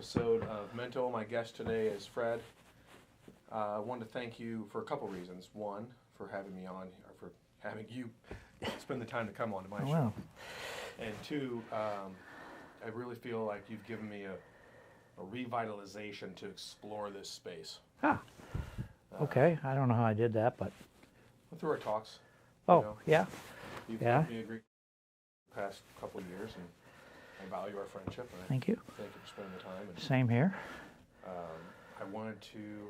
episode of Mento. My guest today is Fred. I wanted to thank you for a couple reasons. One, for having me on, or for having you spend the time to come on to my show. Wow. And two, I really feel like you've given me a revitalization to explore this space. Okay. I don't know how I did that, but... Through our talks. Yeah. You've Yeah. given me a great past couple of years, and I value our friendship. And Thank you. Thank you for spending the time. And, Same here. I wanted to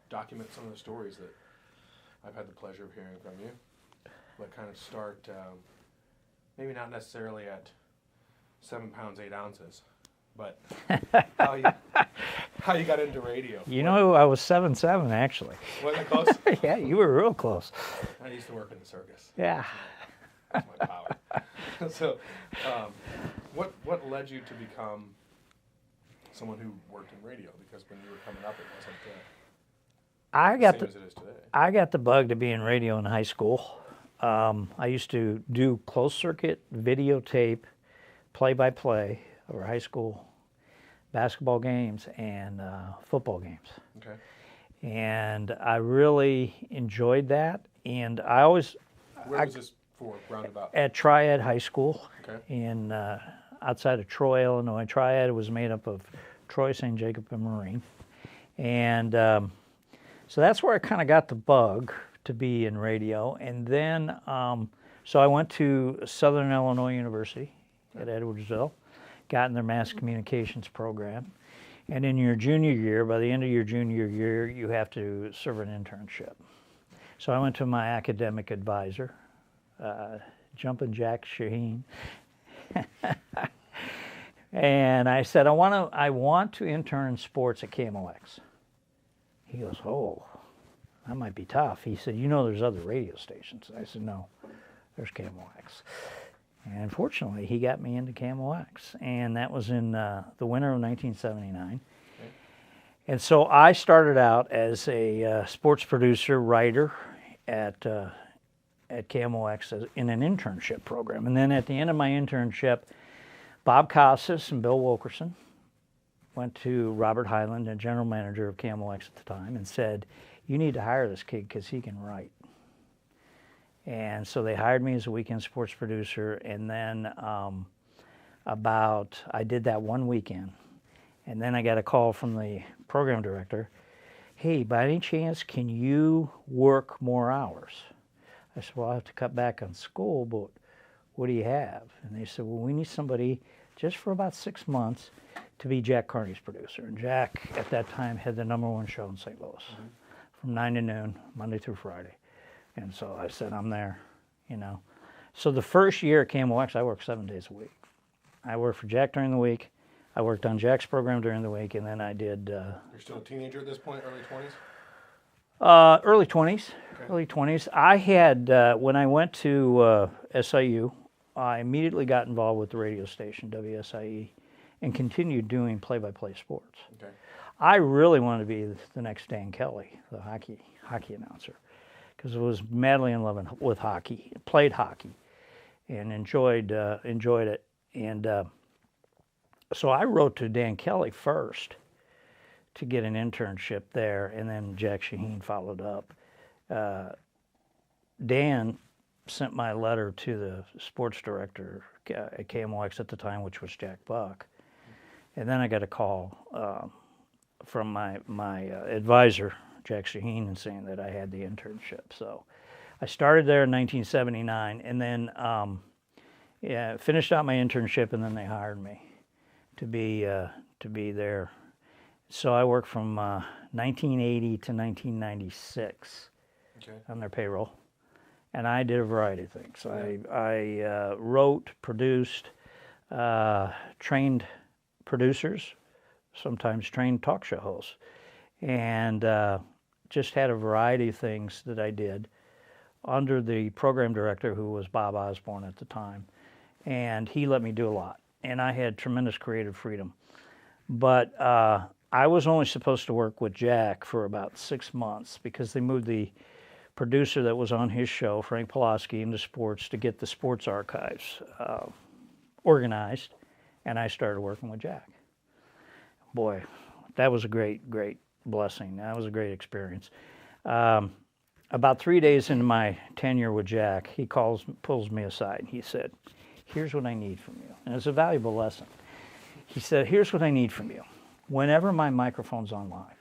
document some of the stories that I've had the pleasure of hearing from you, but kind of start, maybe not necessarily at 7 pounds, 8 ounces, but how you got into radio. You know, I was 7'7", actually. Wasn't it close? Yeah, you were real close. I used to work in the circus. Yeah. That's my power. So, what led you to become someone who worked in radio? Because when you were coming up, it wasn't the same as it is today. I got the bug to be in radio in high school. I used to do closed circuit videotape, play-by-play over high school basketball games and football games. Okay. And I really enjoyed that. And I always... Where was this for, roundabout? At Triad High School. Okay. In outside of Troy, Illinois. Triad was made up of Troy, St. Jacob, and Marine. And so that's where I kind of got the bug to be in radio. And then, so I went to Southern Illinois University at Edwardsville, got in their mass communications program. And in your junior year, by the end of your junior year, you have to serve an internship. So I went to my academic advisor, Jumpin' Jack Shaheen, and I said, I want to intern in sports at KMOX. He goes, oh, that might be tough. He said, you know there's other radio stations. I said, no, there's KMOX. And unfortunately, he got me into KMOX, and that was in the winter of 1979. Okay. And so I started out as a sports producer, writer at KMOX in an internship program. And then at the end of my internship, Bob Costas and Bill Wilkerson went to Robert Hyland, the general manager of KMOX at the time, and said, you need to hire this kid because he can write. And so they hired me as a weekend sports producer, and then I did that one weekend. And then I got a call from the program director, hey, by any chance, can you work more hours? I said, well, I'll have to cut back on school, but what do you have? And they said, well, we need somebody just for about 6 months to be Jack Carney's producer. And Jack, at that time, had the #1 show in St. Louis from 9 to noon, Monday through Friday. And so I said, I'm there, you know. So the first year at KMOX, I worked 7 days a week. I worked for Jack during the week. I worked on Jack's program during the week, and then I did... You're still a teenager at this point, early 20s? Early 20s. Okay. Early 20s. I had, when I went to SIU, I immediately got involved with the radio station, WSIE, and continued doing play-by-play sports. Okay. I really wanted to be the next Dan Kelly, the hockey announcer, because I was madly in love with hockey, played hockey, and enjoyed it. And so I wrote to Dan Kelly first to get an internship there, and then Jack Shaheen followed up. Dan sent my letter to the sports director at KMOX at the time, which was Jack Buck. And then I got a call from my advisor, Jack Shaheen, and saying that I had the internship. So I started there in 1979, and then finished out my internship, and then they hired me to be there. So I worked from 1980 to 1996 on their payroll, and I did a variety of things. I wrote, produced, trained producers, sometimes trained talk show hosts, and just had a variety of things that I did under the program director, who was Bob Osborne at the time, and he let me do a lot, and I had tremendous creative freedom. But I was only supposed to work with Jack for about 6 months because they moved the producer that was on his show, Frank Pulaski, into sports to get the sports archives organized, and I started working with Jack. boy, that was a great blessing. That was a great experience. About 3 days into my tenure with Jack, he pulls me aside. He said, "Here's what I need from you." And it's a valuable lesson. He said, "Here's what I need from you. Whenever my microphone's on live,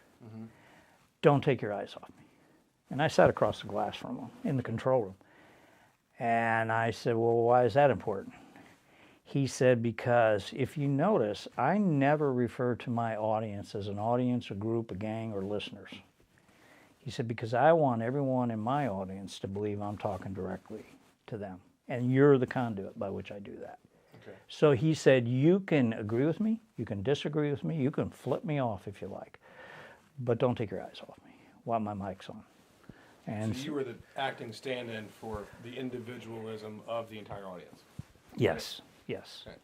don't take your eyes off me." And I sat across the glass from him in the control room. And I said, "Well, why is that important?" He said, "Because if you notice, I never refer to my audience as an audience, a group, a gang, or listeners." He said, "Because I want everyone in my audience to believe I'm talking directly to them. And you're the conduit by which I do that." Okay. So he said, "You can agree with me, you can disagree with me, you can flip me off if you like, but don't take your eyes off me while my mic's on." And so you were the acting stand-in for the individualism of the entire audience. yes, yes. Okay.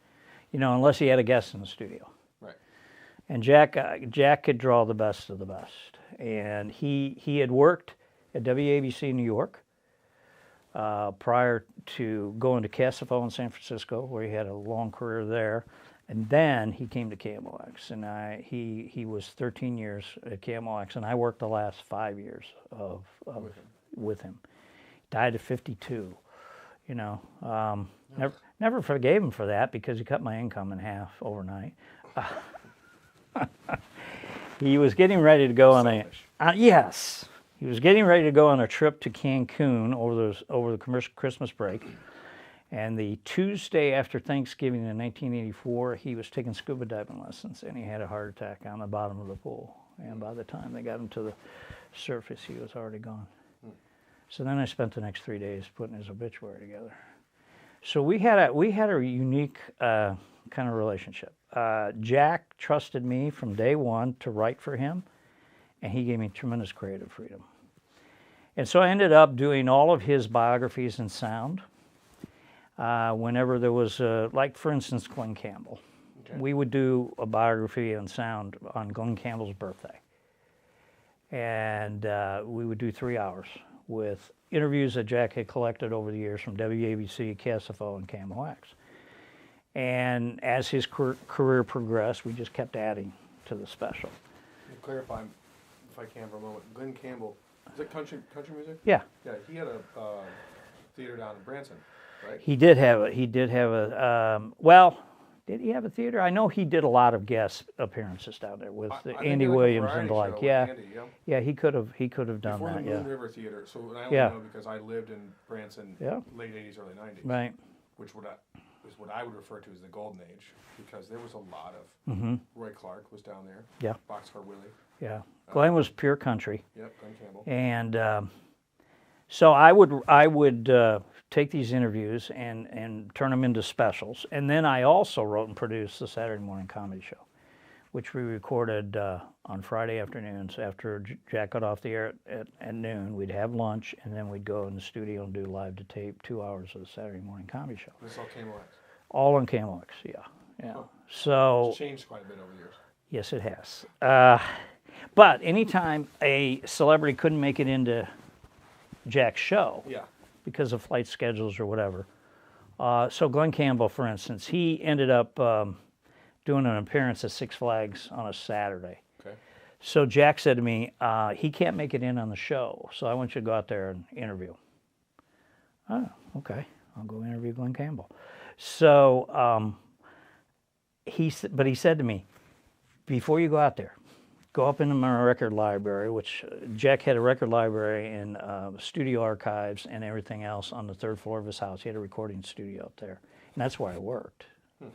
You know, unless he had a guest in the studio. Right. And Jack could draw the best of the best. And he had worked at WABC New York prior to going to KSFO in San Francisco, where he had a long career there. And then he came to KMOX, and he was 13 years at KMOX, and I worked the last 5 years with him. Died at 52, you know. Never forgave him for that because he cut my income in half overnight. He was getting ready to go on yes, he was getting ready to go on a trip to Cancun over the Christmas break. And the Tuesday after Thanksgiving in 1984, he was taking scuba diving lessons, and he had a heart attack on the bottom of the pool. And by the time they got him to the surface, he was already gone. So then I spent the next 3 days putting his obituary together. So we had a unique kind of relationship. Jack trusted me from day one to write for him, and he gave me tremendous creative freedom. And so I ended up doing all of his biographies in sound. Whenever there was, like for instance, Glenn Campbell. Okay. We would do a biography on sound on Glenn Campbell's birthday. And we would do 3 hours with interviews that Jack had collected over the years from WABC, KSFO, and KMOX. And as his career progressed, we just kept adding to the special. Clarify, if I can for a moment, Glenn Campbell, is it country music? Yeah. Yeah, he had a theater down in Branson. Right. He did have a. Well, did he have a theater? I know he did a lot of guest appearances down there with Andy Williams and the like. Yeah, Andy, yeah, he could have done before that. The Moon River Theater. So I only know because I lived in Branson, late '80s, early '90s. Right. Which is what I would refer to as the golden age, because there was a lot of Roy Clark was down there. Yeah. Boxcar Willie. Yeah. Glenn was pure country. Yep, Glenn Campbell. And so I would take these interviews and turn them into specials. And then I also wrote and produced the Saturday morning comedy show, which we recorded on Friday afternoons after Jack got off the air at noon. We'd have lunch, and then we'd go in the studio and do live to tape 2 hours of the Saturday morning comedy show. This all KMOX? All on KMOX, yeah. Huh. So it's changed quite a bit over the years. Yes, it has. But anytime a celebrity couldn't make it into Jack's show, because of flight schedules or whatever. So Glenn Campbell, for instance, he ended up doing an appearance at Six Flags on a Saturday. Okay. So Jack said to me, he can't make it in on the show, so I want you to go out there and interview. Oh, okay. I'll go interview Glenn Campbell. So he said to me, before you go out there, go up into my record library, which Jack had a record library and studio archives and everything else on the third floor of his house. He had a recording studio up there. And that's where I worked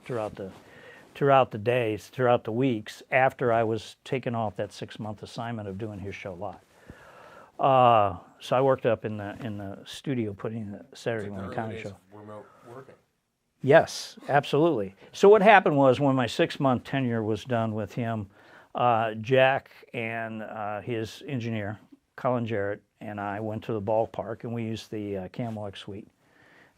throughout the days, throughout the weeks, after I was taken off that 6-month assignment of doing his show live. So I worked up in the studio putting the Saturday morning comedy show. Remote working. Yes, absolutely. So what happened was when my 6-month tenure was done with him, Jack and his engineer, Colin Jarrett, and I went to the ballpark, and we used the KMOX suite.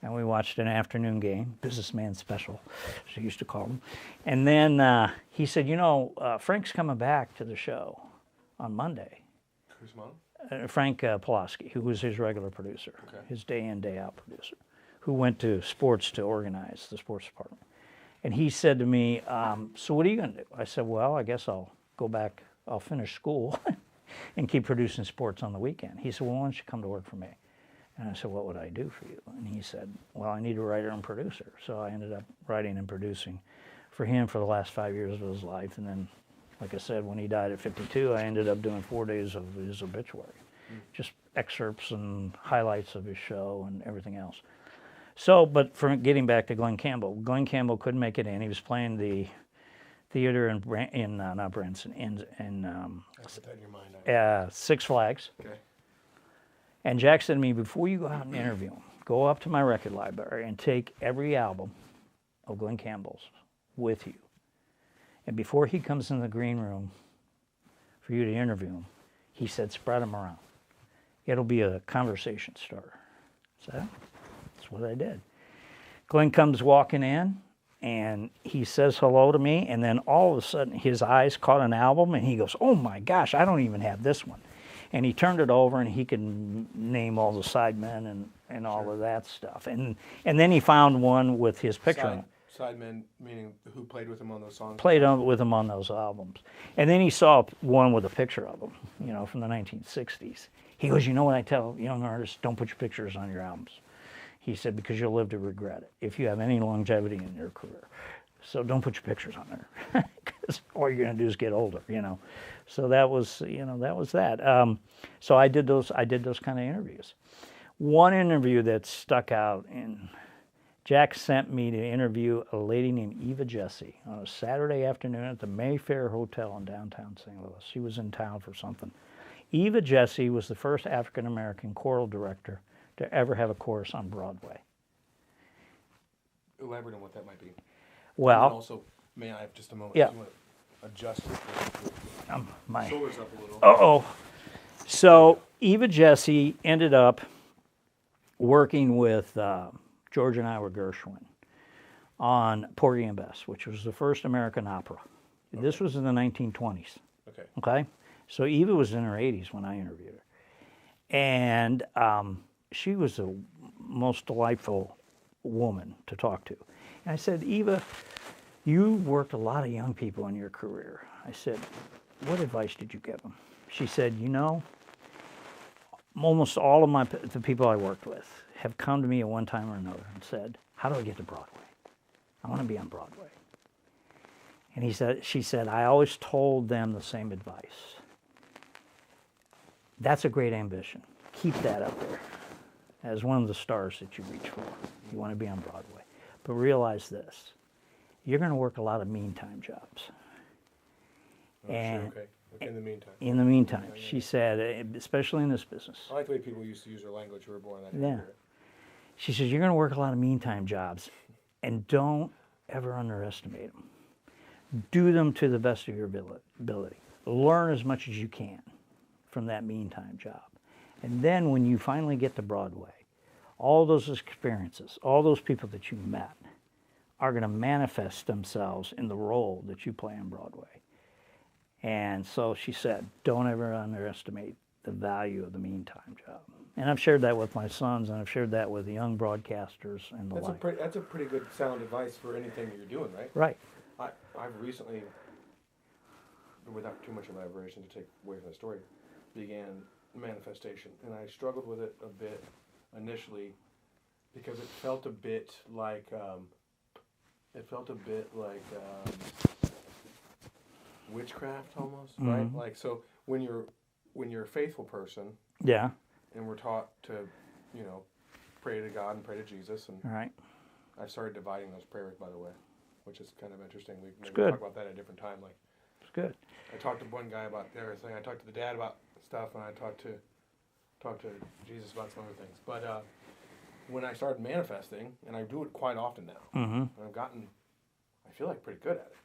And we watched an afternoon game, businessman special, as they used to call them. And then he said, Frank's coming back to the show on Monday. Who's mom? Frank Pulaski, who was his regular producer, his day in, day out producer, who went to sports to organize the sports department. And he said to me, so what are you going to do? I said, well, I guess I'll go back, I'll finish school and keep producing sports on the weekend. He said, well, why don't you come to work for me? And I said, what would I do for you? And he said, well, I need a writer and producer. So I ended up writing and producing for him for the last 5 years of his life. And then, like I said, when he died at 52, I ended up doing 4 days of his obituary. Just excerpts and highlights of his show and everything else. So, but for getting back to Glenn Campbell couldn't make it in. He was playing the theater in not Branson, in That's that in your mind. Six Flags. Okay. And Jack said to me, before you go out and interview him, go up to my record library and take every album of Glenn Campbell's with you. And before he comes in the green room for you to interview him, he said, spread them around. It'll be a conversation starter. So that's what I did. Glenn comes walking in, and he says hello to me, and then all of a sudden his eyes caught an album, and he goes, oh my gosh, I don't even have this one. And he turned it over, and he could name all the sidemen and all of that stuff. And then he found one with his picture on it. Sidemen, meaning who played with him on those songs? Played with him on those albums. And then he saw one with a picture of him, you know, from the 1960s. He goes, you know what I tell young artists? Don't put your pictures on your albums. He said, because you'll live to regret it if you have any longevity in your career. So don't put your pictures on there, because all you're going to do is get older, you know. So that was, you know, that was that. So I did those kind of interviews. One interview that stuck out, and Jack sent me to interview a lady named Eva Jesse on a Saturday afternoon at the Mayfair Hotel in downtown St. Louis. She was in town for something. Eva Jesse was the first African-American choral director to ever have a chorus on Broadway. Elaborate on what that might be. Well, and also, may I have just a moment? Yeah. You want to adjust it? My Shoulders up a little. Uh-oh. So Eva Jesse ended up working with George and Ira Gershwin on Porgy and Bess, which was the first American opera. Okay. This was in the 1920s. Okay. Okay? So Eva was in her 80s when I interviewed her. And she was the most delightful woman to talk to. And I said, Eva, you worked a lot of young people in your career. I said, what advice did you give them? She said, you know, almost all of the people I worked with have come to me at one time or another and said, how do I get to Broadway? I want to be on Broadway. And she said, I always told them the same advice. That's a great ambition. Keep that up there as one of the stars that you reach for. You want to be on Broadway. But realize this, you're going to work a lot of meantime jobs. Oh, and sure, okay. In the meantime. In the meantime, she said, especially in this business. I like the way people used to use their language who were born that Yeah. She says, you're going to work a lot of meantime jobs, and don't ever underestimate them. Do them to the best of your ability. Learn as much as you can from that meantime job. And then when you finally get to Broadway, all those experiences, all those people that you met are going to manifest themselves in the role that you play on Broadway. And so she said, don't ever underestimate the value of the meantime job. And I've shared that with my sons, and I've shared that with the young broadcasters and the like. That's a pretty good sound advice for anything that you're doing, right? Right. I've recently, without too much elaboration to take away from the story, began manifestation. And I struggled with it a bit initially because it felt a bit like witchcraft almost, Mm-hmm. right? Like, so when you're a faithful person, Yeah. and we're taught to, you know, pray to God and pray to Jesus, and All right. I started dividing those prayers, by the way, which is kind of interesting. We can good. talk about that at a different time. Like, It's good. I talked to one guy about everything. I talked to the dad about stuff, and I talked to Jesus about some other things. But when I started manifesting, and I do it quite often now, Mm-hmm. and I feel like pretty good at it.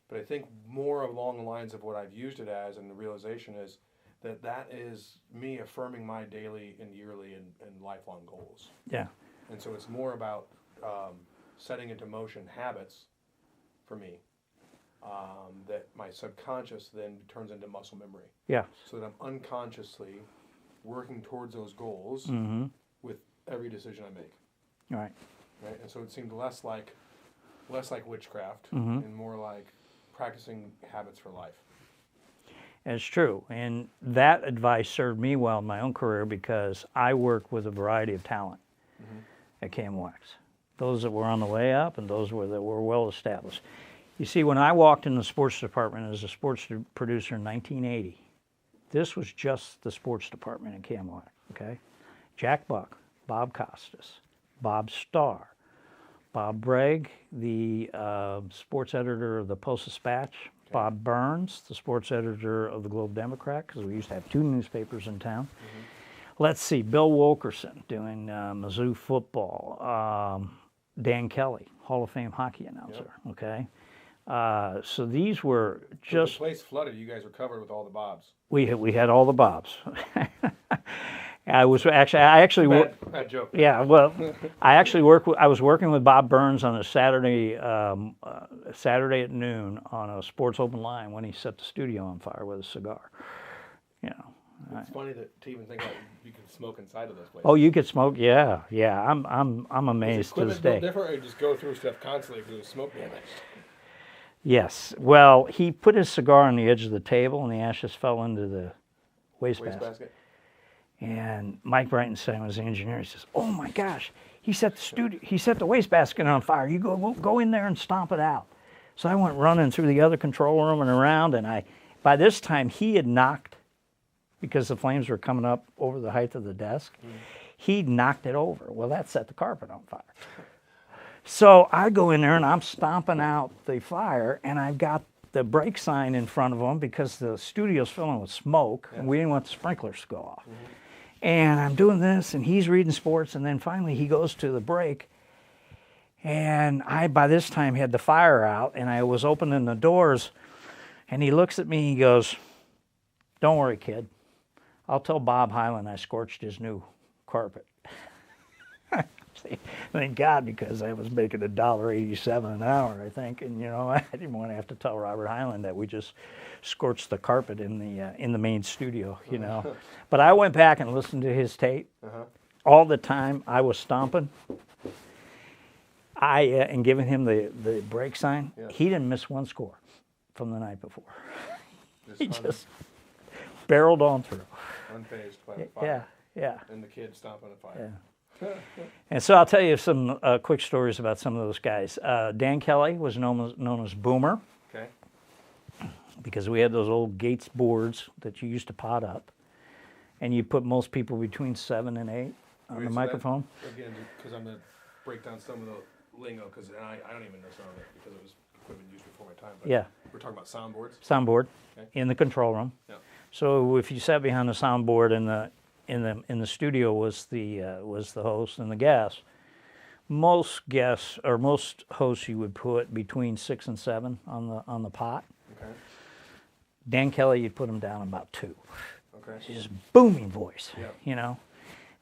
But I think more along the lines of what I've used it as, and the realization is that is me affirming my daily and yearly and lifelong goals. Yeah. And so it's more about setting into motion habits for me that my subconscious then turns into muscle memory. Yeah. So that I'm unconsciously working towards those goals Mm-hmm. with every decision I make. All right. Right? And so it seemed less like less like witchcraft Mm-hmm. and more like practicing habits for life. It's true. And that advice served me well in my own career because I worked with a variety of talent at KMOX. Those that were on the way up and those that were well established. You see, when I walked in the sports department as a sports producer in 1980, this was just the sports department at KMOX, okay? Jack Buck, Bob Costas, Bob Starr, Bob Bragg, the sports editor of the Post-Dispatch, Bob Burns, the sports editor of the Globe Democrat, because we used to have 2 newspapers in town. Let's see, Bill Wilkerson doing Mizzou football, Dan Kelly, Hall of Fame hockey announcer, okay? So these were just... The place flooded. You guys were covered with all the Bobs. We had all the Bobs. I actually bad joke. Yeah, well, I was working with Bob Burns on a Saturday at noon on a sports open line when he set the studio on fire with a cigar. You know. It's funny to even think about you can smoke inside of those places. Oh, you could smoke? Yeah. I'm amazed to this day. Different, or you just go through stuff constantly because there's smoke damage. Yes. Well, he put his cigar on the edge of the table, and the ashes fell into the wastebasket. And Mike Breitenstein was the engineer. He says, "Oh my gosh, he set the wastebasket on fire. You go in there and stomp it out." So I went running through the other control room and around, and by this time he had knocked, because the flames were coming up over the height of the desk. He knocked it over. Well, that set the carpet on fire. So I go in there and I'm stomping out the fire, and I've got the brake sign in front of them because the studio's filling with smoke, and we didn't want the sprinklers to go off. And I'm doing this, and he's reading sports, and then finally he goes to the brake, and I, by this time, had the fire out, and I was opening the doors, and he looks at me, and he goes, "Don't worry, kid. I'll tell Bob Hyland I scorched his new carpet." Thank God, because I was making $1.87 an hour, I think, and I didn't want to have to tell Robert Hyland that we just scorched the carpet in the main studio, But I went back and listened to his tape. All the time I was stomping, and giving him the brake sign. Yeah. He didn't miss one score from the night before. He just barreled on through. Unfazed by the fire. Yeah. And the kid stomping the fire. Yeah. And so I'll tell you some quick stories about some of those guys. Dan Kelly was known as Boomer. Okay. Because we had those old Gates boards that you used to pot up, and you put most people between 7 and 8 on the microphone. Again, because I'm going to break down some of the lingo, because I don't even know some of it because it was equipment used before my time. But yeah. We're talking about soundboards. Soundboard in the control room. Yeah. So if you sat behind the soundboard in the studio was the host and the guest. Most hosts you would put between 6 and 7 on the pot. Okay. Dan Kelly, you'd put him down about 2. Okay. He's just booming voice. Yeah.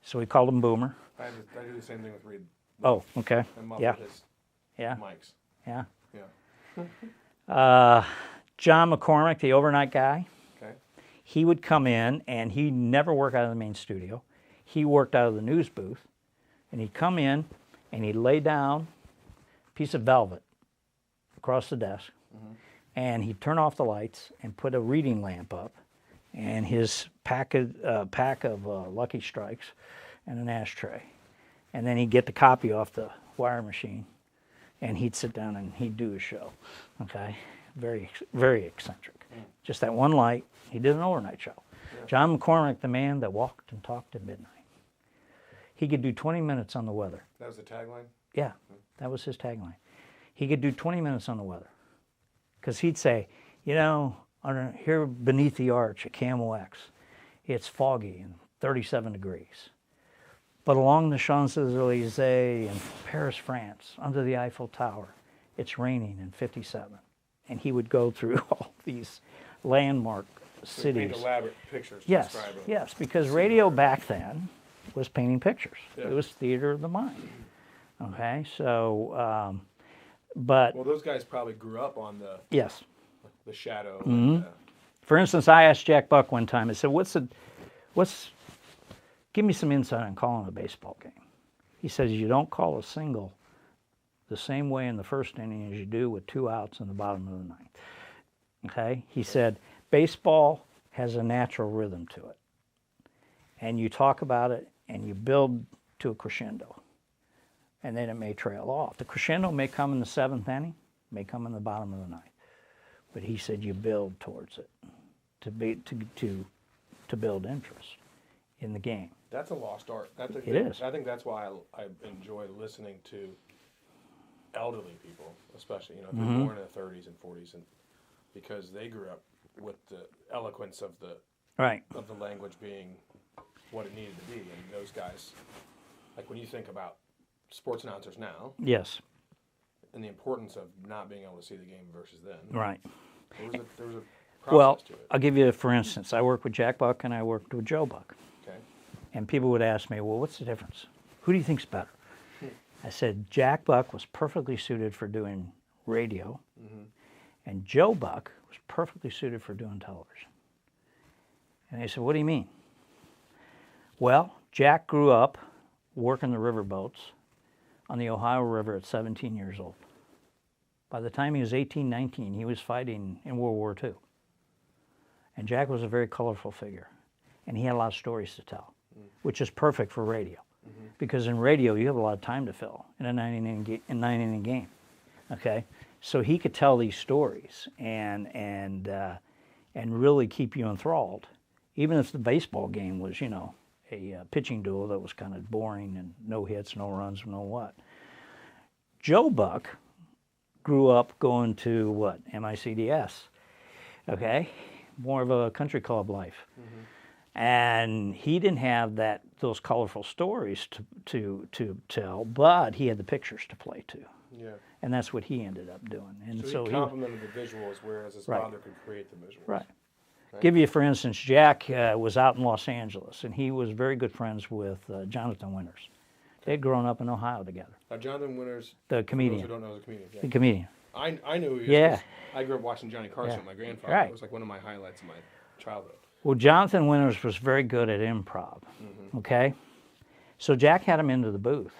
So we called him Boomer. I do the same thing with Reed. Oh, okay. I muffle his mics. Yeah. Yeah. John McCormick, the overnight guy. Okay. He would come in, and he never worked out of the main studio. He worked out of the news booth, and he'd come in, and he'd lay down a piece of velvet across the desk, and he'd turn off the lights and put a reading lamp up, and his pack of Lucky Strikes, and an ashtray, and then he'd get the copy off the wire machine, and he'd sit down and he'd do his show. Okay, very, very eccentric. Just that one light. He did an overnight show. Yeah. John McCormick, the man that walked and talked at midnight. He could do 20 minutes on the weather. That was the tagline? Yeah, that was his tagline. He could do 20 minutes on the weather. Because he'd say, here beneath the arch at KMOX, it's foggy and 37 degrees. But along the Champs-Elysees in Paris, France, under the Eiffel Tower, it's raining and 57. And he would go through all these landmark cities. Paint elaborate pictures. Yes, because radio back then was painting pictures. Yeah. It was theater of the mind. Okay, so, but... Well, those guys probably grew up on the shadow. Mm-hmm. For instance, I asked Jack Buck one time, I said, give me some insight on calling a baseball game. He says, you don't call a single the same way in the first inning as you do with 2 outs in the bottom of the ninth. Okay? He said, baseball has a natural rhythm to it. And you talk about it and you build to a crescendo. And then it may trail off. The crescendo may come in the 7th inning, may come in the bottom of the ninth. But he said you build towards it to build interest in the game. That's a lost art. It is. I think that's why I enjoy listening to elderly people, especially, if they're born in the 30s and 40s, and because they grew up with the eloquence of the language being what it needed to be. And those guys, like when you think about sports announcers now, yes, and the importance of not being able to see the game versus then, right. There was a process to it. I'll give you, for instance, I worked with Jack Buck and I worked with Joe Buck. Okay. And people would ask me, well, what's the difference? Who do you think's better? I said, Jack Buck was perfectly suited for doing radio, and Joe Buck was perfectly suited for doing television. And they said, what do you mean? Well, Jack grew up working the riverboats on the Ohio River at 17 years old. By the time he was 18, 19, he was fighting in World War II. And Jack was a very colorful figure. And he had a lot of stories to tell, which is perfect for radio. Because in radio, you have a lot of time to fill in a 9-inning game. Okay? So he could tell these stories and really keep you enthralled. Even if the baseball game was, a pitching duel that was kind of boring and no hits, no runs, no what. Joe Buck grew up going to what? MICDS. Okay? More of a country club life. And he didn't have those colorful stories to tell, but he had the pictures to play to. Yeah. And that's what he ended up doing. And so he complemented the visuals, whereas his father could create the visuals. Right. Give you, for instance, Jack was out in Los Angeles, and he was very good friends with Jonathan Winters. They'd grown up in Ohio together. Jonathan Winters, the comedian. For those who don't know, the comedian. Yeah. The comedian. I knew who he was. Yeah. I grew up watching Johnny Carson with my grandfather. Right. It was like one of my highlights of my childhood. Well, Jonathan Winters was very good at improv, okay? So Jack had him into the booth,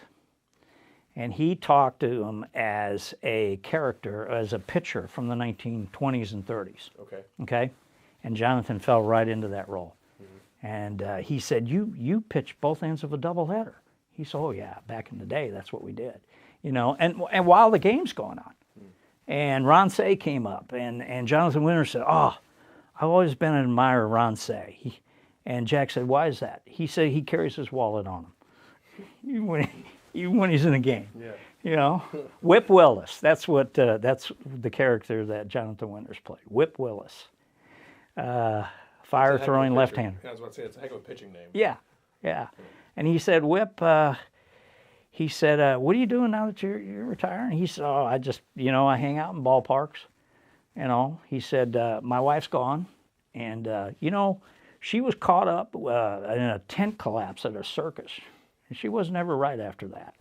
and he talked to him as a character, as a pitcher from the 1920s and 30s. Okay? And Jonathan fell right into that role. And he said, you pitched both ends of a doubleheader. He said, oh, yeah, back in the day, that's what we did. And while the game's going on. And Ron Say came up, and Jonathan Winters said, oh, I've always been an admirer of Ron Say. And Jack said, why is that? He said he carries his wallet on him, even when he's in a game. Yeah. Whip Willis, that's the character that Jonathan Winters played. Whip Willis. Fire-throwing left-hander. I was about to say, it's a heck of a pitching name. Yeah. And he said, Whip, what are you doing now that you're retiring? He said, oh, I just, I hang out in ballparks. He said, my wife's gone. And, she was caught up in a tent collapse at a circus. And she was never right after that.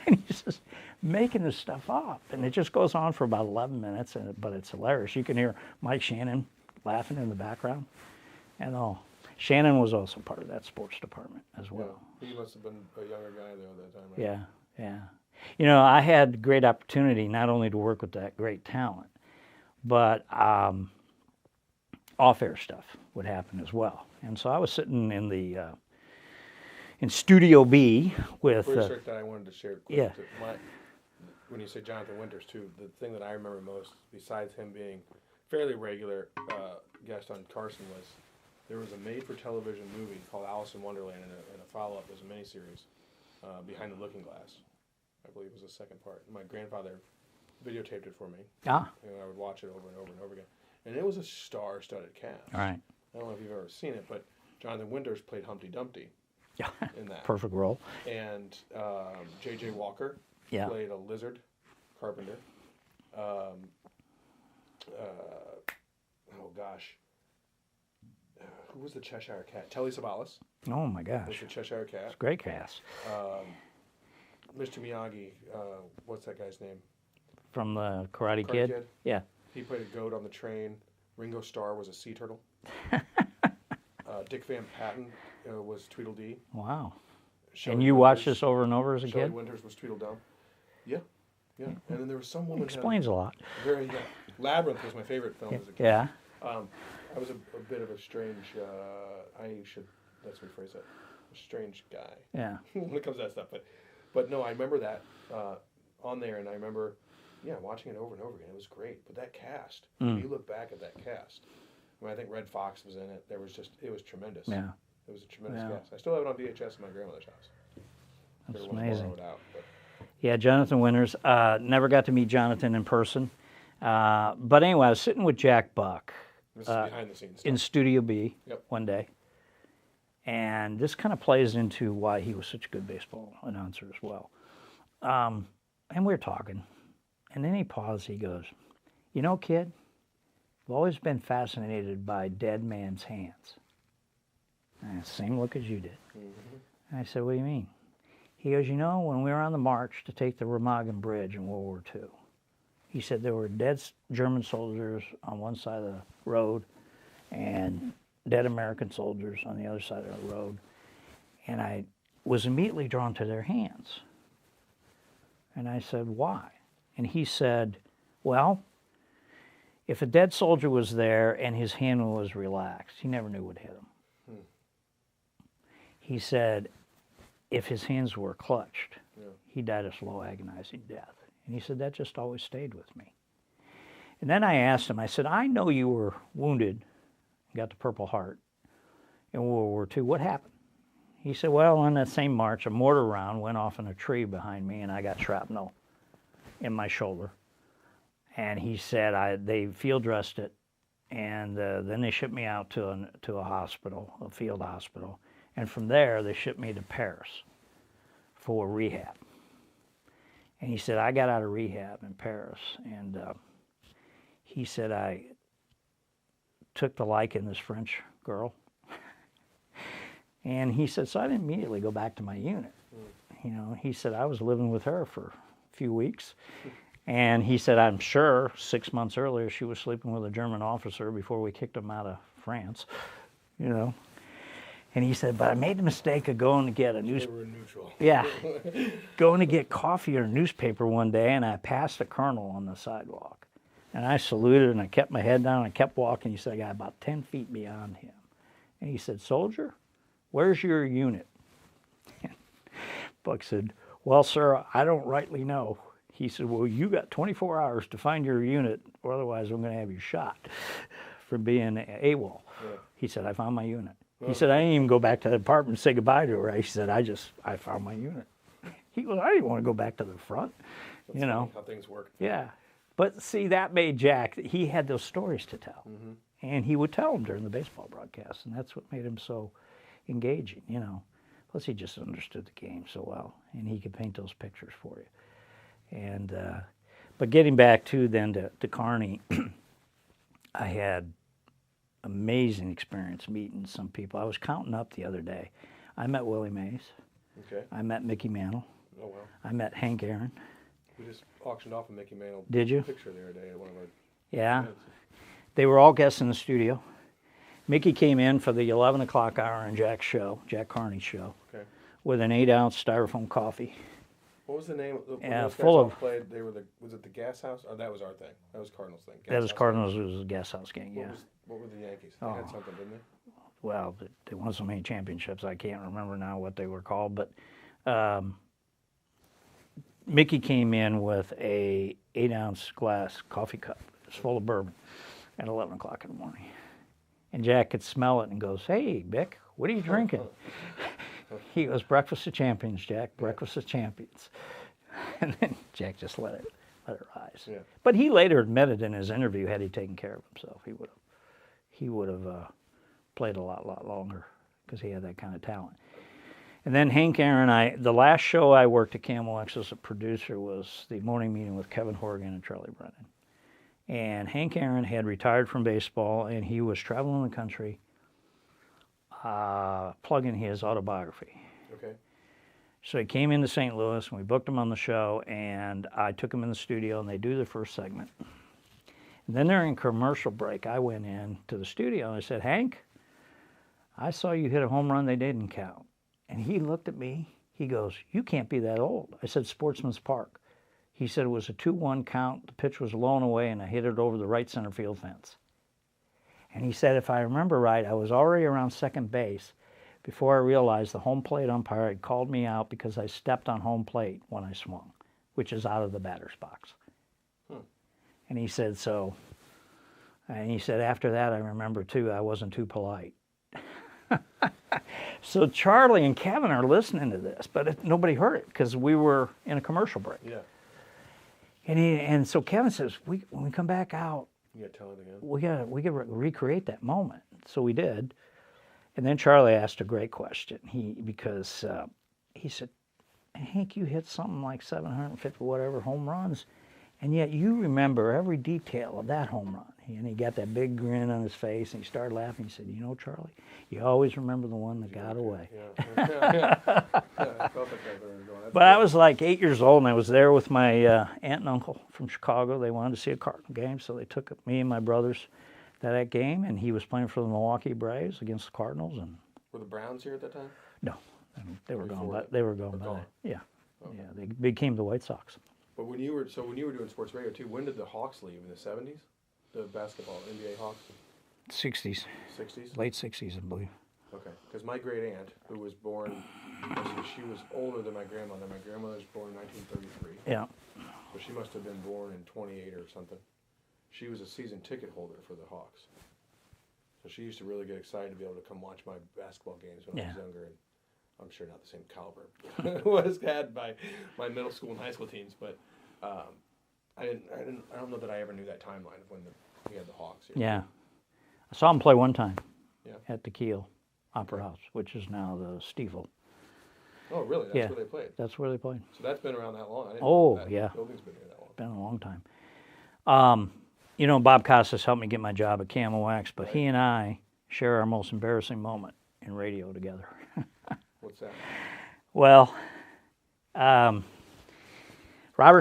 And he's just making this stuff up. And it just goes on for about 11 minutes, but it's hilarious. You can hear Mike Shannon laughing in the background and all. Shannon was also part of that sports department as well. Yeah. He must have been a younger guy, though, at that time, right? Yeah. I had great opportunity not only to work with that great talent, but off-air stuff would happen as well. And so I was sitting in Studio B with... that I wanted to share quick. Yeah. When you say Jonathan Winters, too, the thing that I remember most, besides him being fairly regular guest on Carson, was there was a made-for-television movie called Alice in Wonderland, and a follow-up. There's a miniseries, Behind the Looking Glass. I believe was the second part. My grandfather videotaped it for me. I would watch it over and over and over again. And it was a star-studded cast. All right. I don't know if you've ever seen it, but Jonathan Winters played Humpty Dumpty in that. Perfect role. And J.J. Walker played a lizard carpenter. Who was the Cheshire Cat? Telly Savalas. Oh, my gosh. Was the Cheshire Cat. It's a great cast. Mr. Miyagi, what's that guy's name? From the Karate Kid? Yeah. He played a goat on the train. Ringo Starr was a sea turtle. Dick Van Patten was Tweedledee. Wow. Shelley and you watched this over and over as a Shelley kid? Winters was Tweedledum. Yeah, yeah. And then there was some woman. Explains a lot. Very, yeah. Labyrinth was my favorite film as a kid. Yeah. I was a bit of a strange. Let's rephrase that. A strange guy. Yeah. When it comes to that stuff, but no, I remember that on there, and I remember, watching it over and over again. It was great. But that cast, when you look back at that cast, I think Red Fox was in it. It was tremendous. Yeah. It was a tremendous cast. I still have it on VHS in my grandmother's house. That's amazing. Out, yeah, Jonathan Winters. Never got to meet Jonathan in person. But anyway, I was sitting with Jack Buck this is behind the scenes stuff. in Studio B Yep. one day. And this kind of plays into why he was such a good baseball announcer as well. And we were talking. And then he paused. He goes, "You know, kid, I've always been fascinated by dead man's hands." And same look as you did. Mm-hmm. And I said, "What do you mean?" He goes, "You know, when we were on the march to take the Remagen Bridge in World War II, he said there were dead German soldiers on one side of the road and dead American soldiers on the other side of the road. And I was immediately drawn to their hands." And I said, "Why?" And he said, "Well, if a dead soldier was there and his hand was relaxed, he never knew what hit him." He said, if his hands were clutched, he died a slow, agonizing death. And he said, that just always stayed with me. And then I asked him, I said, "I know you were wounded, got the Purple Heart in World War II. What happened?" He said, "Well, on that same march, a mortar round went off in a tree behind me, and I got shrapnel in my shoulder." And he said, they field dressed it, and then they shipped me out to a hospital, a field hospital. And from there, they shipped me to Paris for rehab. And he said, I got out of rehab in Paris, and he said, I took the liking to this French girl. And he said, so I didn't immediately go back to my unit. You know, he said, I was living with her for a few weeks. And he said, I'm sure 6 months earlier she was sleeping with a German officer before we kicked him out of France, you know. And he said, but I made the mistake of going to get a neutral. Yeah, going to get coffee or a newspaper one day, and I passed a colonel on the sidewalk. And I saluted, and I kept my head down, and I kept walking. He said, I got about 10 feet beyond him. And he said, soldier, where's your unit? Buck said, well, sir, I don't rightly know. He said, well, you got 24 hours to find your unit, or otherwise I'm going to have you shot for being AWOL. Yeah. He said, I found my unit. He said, I didn't even go back to the apartment and say goodbye to her. He said, I found my unit. He goes, I didn't want to go back to the front. That's you know how things work. Yeah. But see, that made Jack, he had those stories to tell. Mm-hmm. And he would tell them during the baseball broadcast. And that's what made him so engaging, you know. Plus, he just understood the game so well. And he could paint those pictures for you. And, but getting back to then to Kearney, I had amazing experience meeting some people. I was counting up the other day. I met Willie Mays. Okay. I met Mickey Mantle. Oh, wow. I met Hank Aaron. We just auctioned off a Mickey Mantle picture the other day at one of our events. They were all guests in the studio. Mickey came in for the 11 o'clock hour in Jack's show, Jack Kearney's show, with an 8-ounce styrofoam coffee. What was the name? Full of. Played, was it the Gas House? Oh, that was our thing. That was Cardinals thing. That was Cardinals. It was a Gas House gang. What were the Yankees? They had something, didn't they? Well, they won so many championships. I can't remember now what they were called. But Mickey came in with a 8-ounce glass coffee cup. It was full of bourbon at 11 o'clock in the morning. And Jack could smell it and goes, "Hey, Bick, what are you drinking?" He goes, "Breakfast of Champions, Jack. Breakfast of Champions." And then Jack just let it rise. Yeah. But he later admitted in his interview, had he taken care of himself, he would have played a lot longer because he had that kind of talent. And then Hank Aaron, the last show I worked at KMOX as a producer was the morning meeting with Kevin Horgan and Charlie Brennan. And Hank Aaron had retired from baseball, and he was traveling the country plugging his autobiography. Okay. So he came into St. Louis, and we booked him on the show, and I took him in the studio, and they do the first segment. And then during commercial break, I went in to the studio, and I said, Hank, I saw you hit a home run they didn't count. And he looked at me. He goes, you can't be that old. I said, Sportsman's Park. He said it was a 2-1 count. The pitch was low and away, and I hit it over the right center field fence. And he said, if I remember right, I was already around second base before I realized the home plate umpire had called me out because I stepped on home plate when I swung, which is out of the batter's box. And he said, after that, I remember, too, I wasn't too polite. So Charlie and Kevin are listening to this, but nobody heard it because we were in a commercial break. Yeah. And so Kevin says, when we come back out, You got to tell it again. we got to recreate that moment. So we did. And then Charlie asked a great question. Because he said, Hank, you hit something like 750 whatever home runs, and yet you remember every detail of that home run. And he got that big grin on his face, and he started laughing. He said, you know, Charlie, you always remember the one that got away. Yeah. I felt like I was going. But I was like 8 years old, and I was there with my aunt and uncle from Chicago. They wanted to see a Cardinal game, so they took me and my brothers to that game, and he was playing for the Milwaukee Braves against the Cardinals. And Were the Browns here at that time? no, they were gone. Before But they were gone They're by gone. then. Yeah, Okay. yeah. They became the White Sox. But when you were doing sports radio too, when did the Hawks leave? In the 70s? The basketball NBA Hawks? 60s, 60s? late 60s, I believe. Okay. Because my great aunt, who was born, she was older than my grandmother. My grandmother was born in 1933. Yeah. So she must have been born in 28 or something. She was a season ticket holder for the Hawks. So she used to really get excited to be able to come watch my basketball games when I was younger. And I'm sure not the same caliber was had by my middle school and high school teams, but I don't know that I ever knew that timeline of when we had the Hawks here. Yeah. I saw him play one time Yeah. at the Kiel Opera House, which is now the Stiefel. Oh, really? That's Yeah. where they played. That's where they played. So that's been around that long. I didn't Oh, know that yeah. building's been here that long. Been a long time. You know, Bob Costas helped me get my job at Camel Wax, but he and I share our most embarrassing moment in radio together. What's that? Well, Robert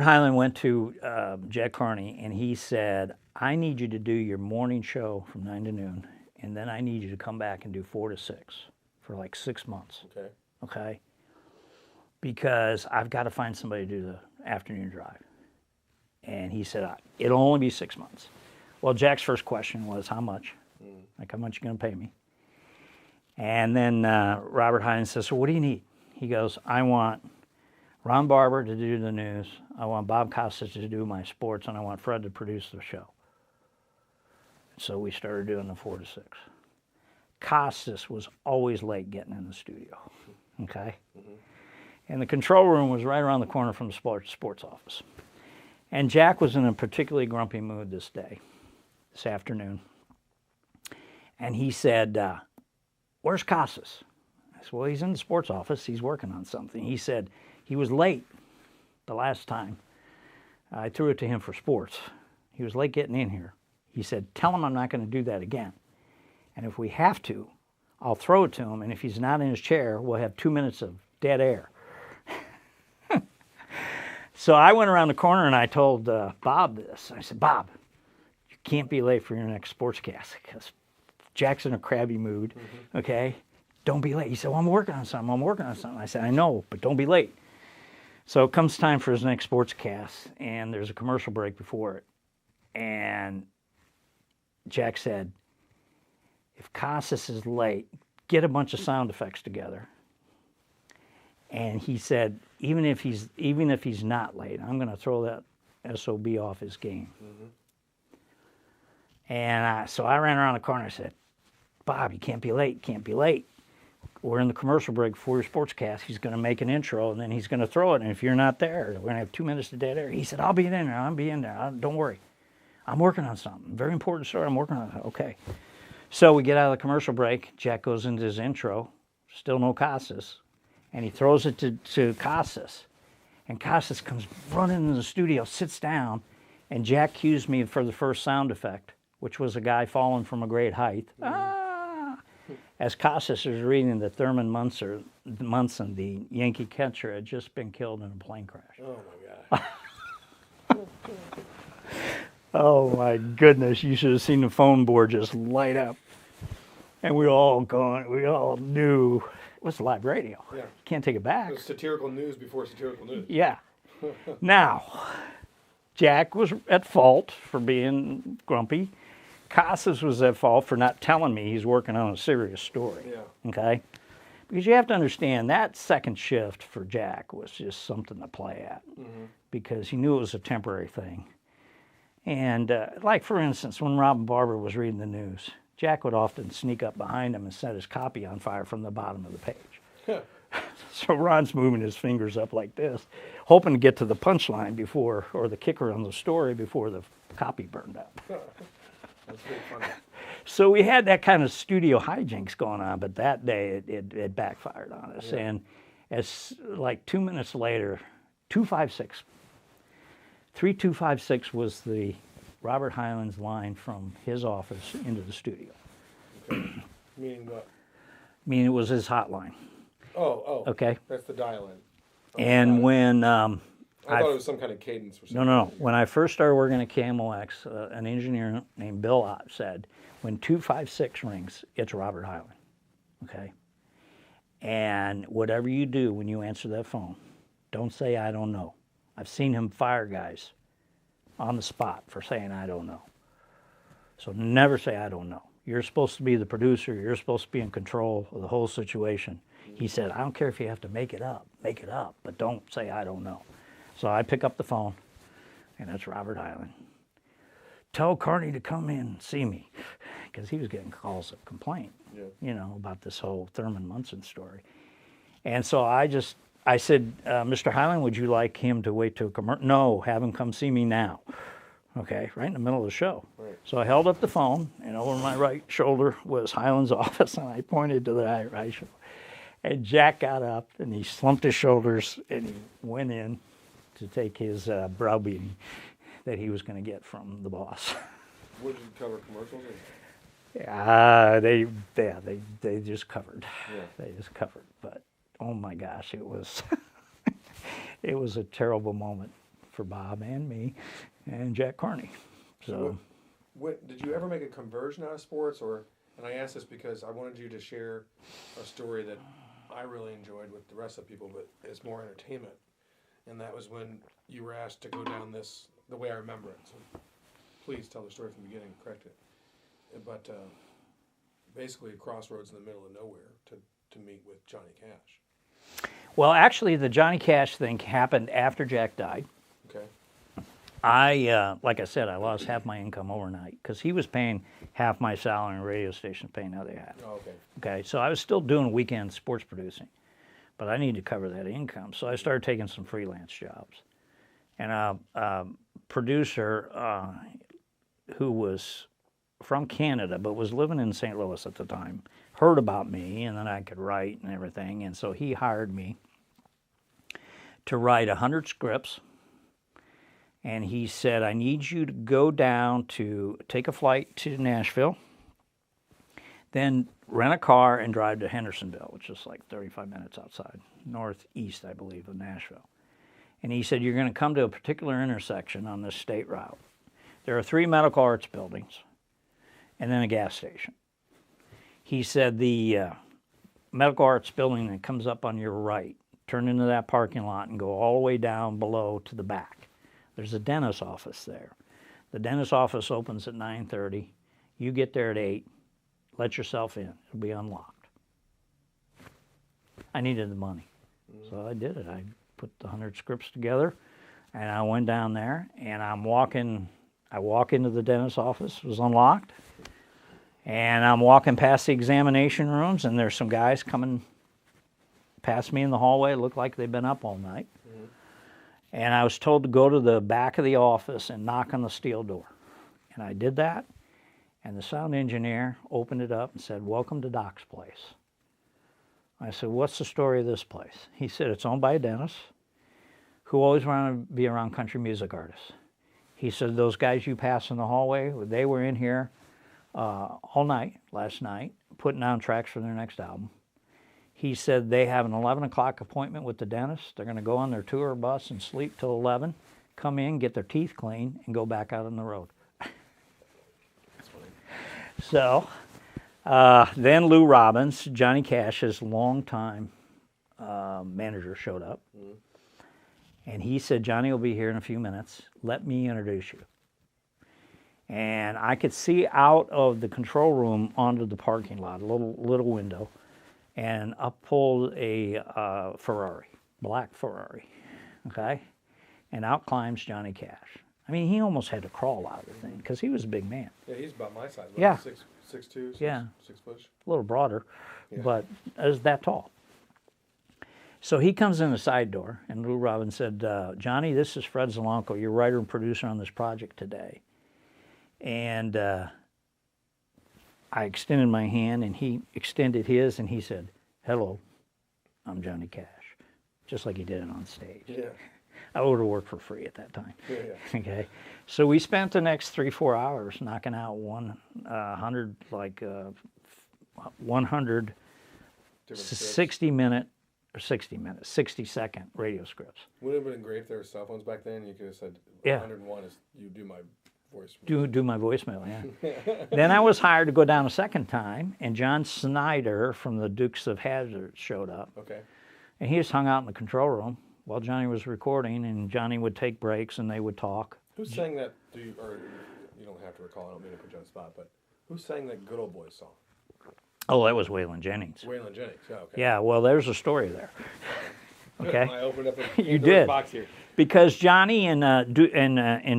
Hyland went to Jack Carney, and he said, I need you to do your morning show from 9 to noon, and then I need you to come back and do 4 to 6 for like 6 months. Okay. Okay? Because I've got to find somebody to do the afternoon drive. And he said, it'll only be 6 months. Well, Jack's first question was, how much? Like, how much you going to pay me? And then Robert Hyland says, so what do you need? He goes, I want Ron Barber to do the news. I want Bob Costas to do my sports, and I want Fred to produce the show. So we started doing the 4 to 6. Costas was always late getting in the studio. Okay? And the control room was right around the corner from the sports office. And Jack was in a particularly grumpy mood this afternoon. And he said, where's Costas? I said, well, he's in the sports office. He's working on something. He said, he was late the last time. I threw it to him for sports. He was late getting in here. He said, tell him I'm not going to do that again. And if we have to, I'll throw it to him. And if he's not in his chair, we'll have 2 minutes of dead air. So I went around the corner and I told Bob this. I said, Bob, you can't be late for your next sportscast because Jack's in a crabby mood, okay? Don't be late. He said, well, I'm working on something. I said, I know, but don't be late. So it comes time for his next sportscast, and there's a commercial break before it. And Jack said, if Costas is late, get a bunch of sound effects together. And he said, even if he's not late, I'm going to throw that SOB off his game. And so I ran around the corner and I said, Bob, you can't be late. We're in the commercial break for your sportscast. He's going to make an intro, and then he's going to throw it. And if you're not there, we're going to have 2 minutes of dead air. He said, I'll be in there. Don't worry. I'm working on something. Very important story. I'm working on it. Okay. So we get out of the commercial break. Jack goes into his intro. Still no Costas. And he throws it to Costas. And Costas comes running into the studio, sits down, and Jack cues me for the first sound effect, which was a guy falling from a great height. As Costas was reading that Thurman Munson, the Yankee catcher, had just been killed in a plane crash. Oh, my God. Oh, my goodness. You should have seen the phone board just light up. And we all knew it was live radio. Yeah. You can't take it back. It was satirical news before satirical news. Yeah. Now, Jack was at fault for being grumpy. Casas was at fault for not telling me he's working on a serious story. Yeah. Okay? Because you have to understand that second shift for Jack was just something to play at because he knew it was a temporary thing. And like, for instance, when Robin Barber was reading the news, Jack would often sneak up behind him and set his copy on fire from the bottom of the page. So Ron's moving his fingers up like this, hoping to get to the punchline before, or the kicker on the story before the copy burned up. That's pretty funny. So we had that kind of studio hijinks going on, but that day it backfired on us. Yeah. And as like 2 minutes later, 256, 3256 was the Robert Hyland's line from his office into the studio. Okay. Meaning what? Meaning it was his hotline. Oh. Okay. That's the dial-in. And when I thought it was some kind of cadence or something. No. When I first started working at KMOX, an engineer named Bill Ott said, when 256 rings, it's Robert Hyland. Okay? And whatever you do when you answer that phone, don't say, I don't know. I've seen him fire guys on the spot for saying, I don't know. So never say, I don't know. You're supposed to be the producer. You're supposed to be in control of the whole situation. He said, I don't care if you have to make it up, but don't say, I don't know. So I pick up the phone, and it's Robert Hyland. Tell Carney to come in and see me, because he was getting calls of complaint, about this whole Thurman Munson story. And so I said, Mr. Hyland, would you like him to wait till commercial? No, have him come see me now. Okay, right in the middle of the show. Right. So I held up the phone, and over my right shoulder was Hyland's office, and I pointed to the right shoulder. And Jack got up, and he slumped his shoulders, and he went in to take his browbeating that he was going to get from the boss. What did you cover, commercials? They just covered. Yeah. They just covered. But oh my gosh, it was it was a terrible moment for Bob and me and Jack Carney. So what did you ever make a conversion out of sports, or? And I ask this because I wanted you to share a story that I really enjoyed with the rest of the people, but it's more entertainment. And that was when you were asked to go down this, the way I remember it. So please tell the story from the beginning, correct it. But basically a crossroads in the middle of nowhere to meet with Johnny Cash. Well, actually, the Johnny Cash thing happened after Jack died. Okay. Like I said, I lost half my income overnight because he was paying half my salary and radio station paying the other half. Oh, okay. Okay, so I was still doing weekend sports producing, but I needed to cover that income. So I started taking some freelance jobs. And a producer who was from Canada but was living in St. Louis at the time heard about me and that I could write and everything. And so he hired me to write 100 scripts. And he said, I need you to go down to take a flight to Nashville, then rent a car and drive to Hendersonville, which is like 35 minutes outside, northeast, I believe, of Nashville. And he said, you're going to come to a particular intersection on this state route. There are 3 medical arts buildings and then a gas station. He said, the medical arts building that comes up on your right, turn into that parking lot and go all the way down below to the back. There's a dentist's office there. The dentist's office opens at 9:30. You get there at 8. Let yourself in. It'll be unlocked. I needed the money. So I did it. I put the 100 scripts together, and I went down there, and I walk into the dentist's office. It was unlocked. And I'm walking past the examination rooms, and there's some guys coming past me in the hallway. It looked like they'd been up all night. And I was told to go to the back of the office and knock on the steel door. And I did that, and the sound engineer opened it up and said, welcome to Doc's place. I said, what's the story of this place? He said, it's owned by a dentist who always wanted to be around country music artists. He said, those guys you pass in the hallway, they were in here all night, last night, putting down tracks for their next album. He said they have an 11 o'clock appointment with the dentist. They're going to go on their tour bus and sleep till 11, come in, get their teeth cleaned, and go back out on the road. That's funny. So then Lou Robbins, Johnny Cash's longtime manager, showed up. And he said, Johnny will be here in a few minutes. Let me introduce you. And I could see out of the control room onto the parking lot, a little window, and up pulled a Ferrari, black Ferrari, okay? And out climbs Johnny Cash. I mean, he almost had to crawl out of the thing because he was a big man. Yeah, he's about my size. Yeah. 6'2", Yeah. 6 foot. A little broader, Yeah. but as that tall. So he comes in the side door, and Lou Robbins said, Johnny, this is Fred Zielonko, your writer and producer on this project today. And I extended my hand, and he extended his, and he said, hello, I'm Johnny Cash, just like he did it on stage. Yeah. I would have worked for free at that time. Yeah. Okay, so we spent the next 3-4 hours knocking out 100 60-second radio scripts. Would it have been great if there were cell phones back then? You could have said, Yeah. 101 is you do my voice. Do my voicemail, yeah. Then I was hired to go down a second time, and John Snyder from the Dukes of Hazzard showed up. Okay. And he just hung out in the control room while Johnny was recording, and Johnny would take breaks and they would talk. Who sang that? Or you don't have to recall. I don't mean to put you on the spot, but who sang that Good Old Boys song? Oh, that was Waylon Jennings. Waylon Jennings. Yeah. Okay. Yeah, well, there's a story there. Okay. I opened up a You Pandora's did. box here. Because Johnny and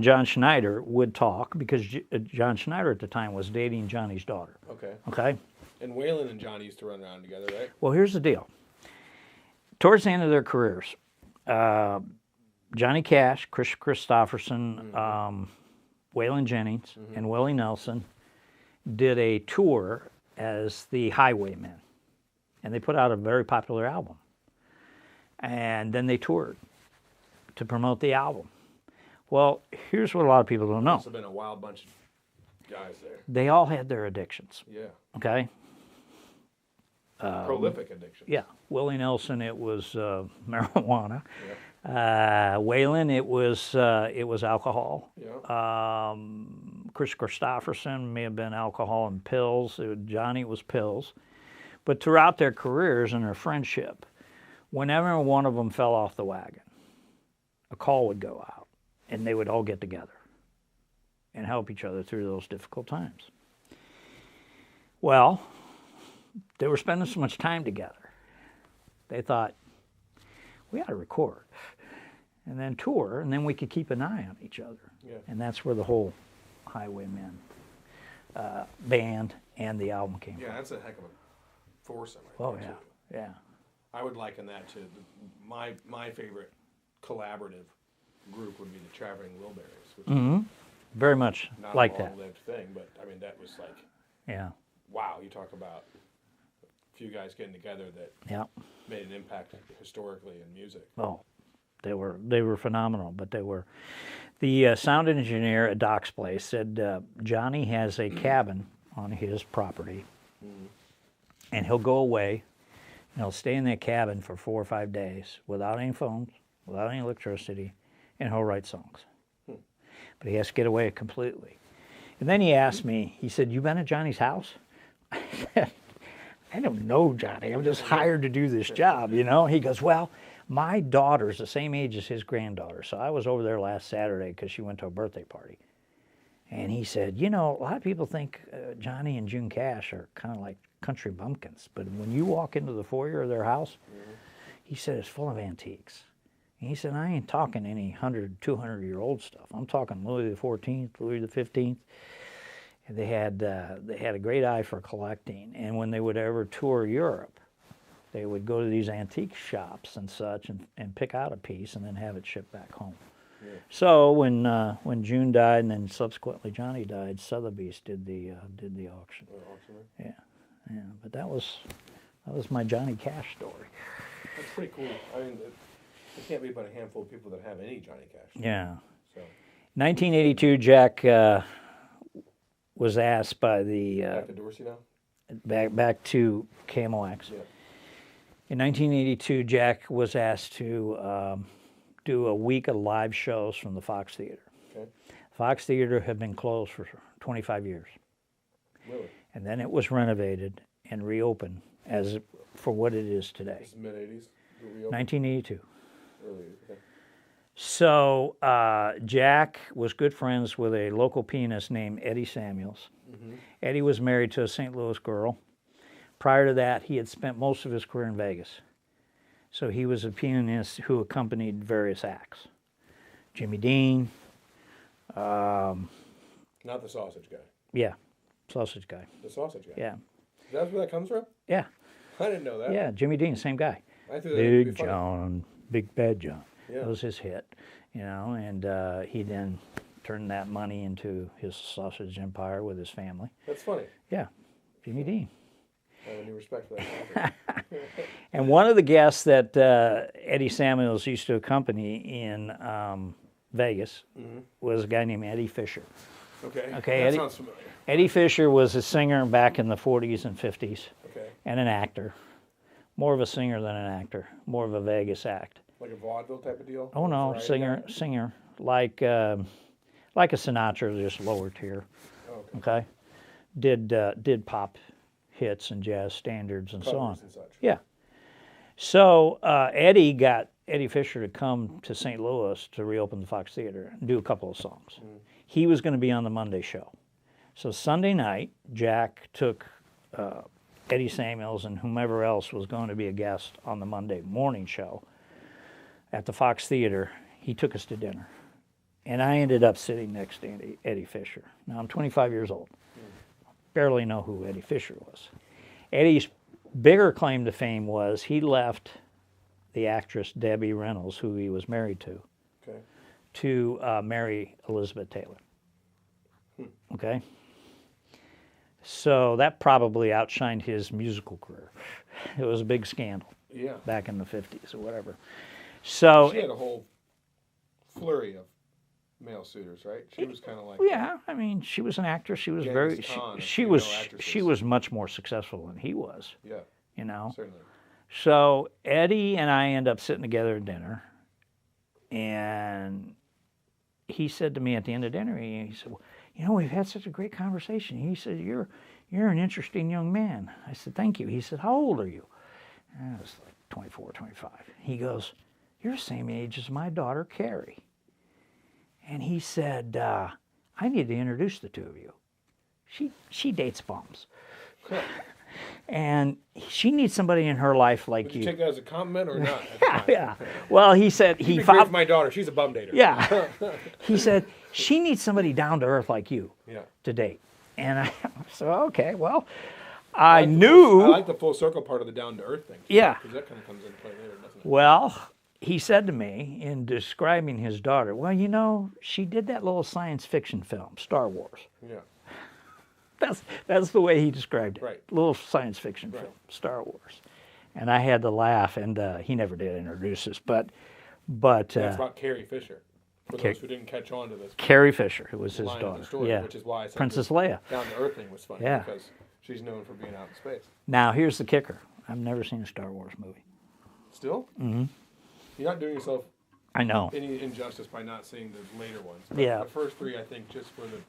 John Schneider would talk, because John Schneider at the time was dating Johnny's daughter. Okay. Okay? And Waylon and Johnny used to run around together, right? Well, here's the deal. Towards the end of their careers, Johnny Cash, Chris Christopherson, Waylon Jennings, and Willie Nelson did a tour as the Highwaymen. And they put out a very popular album. And then they toured to promote the album. Well, here's what a lot of people don't know. Must have been a wild bunch of guys there. They all had their addictions, Yeah. okay? Prolific addiction. Yeah. Willie Nelson, it was marijuana. Yeah. Waylon, it was alcohol. Yeah. Chris Christopherson may have been alcohol and pills. Johnny was pills. But throughout their careers and their friendship, whenever one of them fell off the wagon, a call would go out, and they would all get together and help each other through those difficult times. Well, they were spending so much time together. They thought, we ought to record and then tour, and then we could keep an eye on each other. Yeah. And that's where the whole Highwaymen band and the album came Yeah, from. that's a heck of a foursome. Oh, Right there, yeah, too. yeah. I would liken that to my favorite collaborative group would be the Traveling Wilburys, which is Very much not like a that. long-lived thing, but I mean that was like, Yeah, wow, you talk about a few guys getting together that yeah. made an impact historically in music. Oh, they were phenomenal, but they were. The sound engineer at Doc's place said Johnny has a cabin on his property, and he'll go away, and he'll stay in that cabin for 4 or 5 days without any phones, without any electricity, and he'll write songs. But he has to get away completely. And then he asked me, he said, you been at Johnny's house? I said, I don't know, Johnny. I'm just hired to do this job, you know? He goes, well, my daughter's the same age as his granddaughter, so I was over there last Saturday because she went to a birthday party. And he said, you know, a lot of people think Johnny and June Cash are kind of like country bumpkins, but when you walk into the foyer of their house, he said it's full of antiques. And he said, I ain't talking any 100, 200-year-old stuff. I'm talking Louis the 14th, Louis the 15th. And they had a great eye for collecting. And when they would ever tour Europe, they would go to these antique shops and such and pick out a piece and then have it shipped back home. Yeah. So when June died and then subsequently Johnny died, Sotheby's did the auction. Yeah, yeah. But that was my Johnny Cash story. That's pretty cool. I mean, there can't be but a handful of people that have any Johnny Cash. Yeah. So. 1982, Jack was asked by the Back to Dorsey now? back to KMOX. Yeah. In 1982, Jack was asked to do a week of live shows from the Fox Theater. Okay. Fox Theater had been closed for 25 years. Really? And then it was renovated and reopened for what it is today. This is mid-80s? 1982. Earlier, okay. So Jack was good friends with a local pianist named Eddie Samuels. Eddie was married to a St. Louis girl. Prior to that, he had spent most of his career in Vegas. So he was a pianist who accompanied various acts. Jimmy Dean. Not the sausage guy. Yeah, sausage guy. The sausage guy. Yeah. That's where that comes from? Yeah. I didn't know that. Yeah, Jimmy Dean, same guy. I thought that would be Big funny. John, Big Bad John. Yeah. That was his hit, and he then turned that money into his sausage empire with his family. That's funny. Yeah, Jimmy Dean. I have any respect for that sausage. And one of the guests that Eddie Samuels used to accompany in Vegas was a guy named Eddie Fisher. Okay. Okay, That Eddie- sounds familiar. Eddie Fisher was a singer back in the 40s and 50s Okay. and an actor. More of a singer than an actor, more of a Vegas act. Like a vaudeville type of deal? Oh no, Variety singer, guy? like a Sinatra, just lower tier. Oh, okay. Okay, did pop hits and jazz standards and so on. Covers and such. Yeah. So Eddie got Eddie Fisher to come to St. Louis to reopen the Fox Theater and do a couple of songs. He was going to be on the Monday show. So Sunday night, Jack took Eddie Samuels and whomever else was going to be a guest on the Monday morning show at the Fox Theater. He took us to dinner. And I ended up sitting next to Eddie Fisher. Now I'm 25 years old. Barely know who Eddie Fisher was. Eddie's bigger claim to fame was he left the actress Debbie Reynolds, who he was married to, Okay. to marry Elizabeth Taylor. Okay? So that probably outshined his musical career. It was a big scandal Yeah. back in the 50s or whatever. So, She had a whole flurry of male suitors, right? She was kind of like. yeah, I mean, she was an actress. She was Genghis very, Khan of she female was, she actresses. was much more successful than he was, Yeah, you know? certainly. So Eddie and I end up sitting together at dinner, and he said to me at the end of dinner, he said, well, you know, we've had such a great conversation. He said, you're an interesting young man. I said, thank you. He said, how old are you? And I was like 24, 25. He goes, you're the same age as my daughter, Carrie. And he said, I need to introduce the two of you. She dates bums. And she needs somebody in her life like Did you you. take that as a compliment or not? at the time? Yeah. Well, he said He he agreed with found. my daughter. She's a bum dater. Yeah. He said she needs somebody down to earth like you Yeah. to date. And I said, okay, well, I I like the knew. I like the full circle part of the down to earth thing. Yeah. Because that kind of comes into play later, doesn't it? Well, he said to me in describing his daughter, well, you know, she did that little science fiction film, Star Wars. Yeah. That's the way he described it. Right. Little science fiction Right. film, Star Wars. And I had to laugh, and he never did introduce us, but That's about Carrie Fisher. For those who didn't catch on to this Carrie Fisher, who was his line of daughter. the story, Yeah. which is why I said Princess the Leia. down to earth thing was funny. Yeah. Because she's known for being out in space. Now, here's the kicker. I've never seen a Star Wars movie. Still? Mm-hmm. You're not doing yourself I know. any injustice by not seeing the later ones. But Yeah. The first three, I think, just for the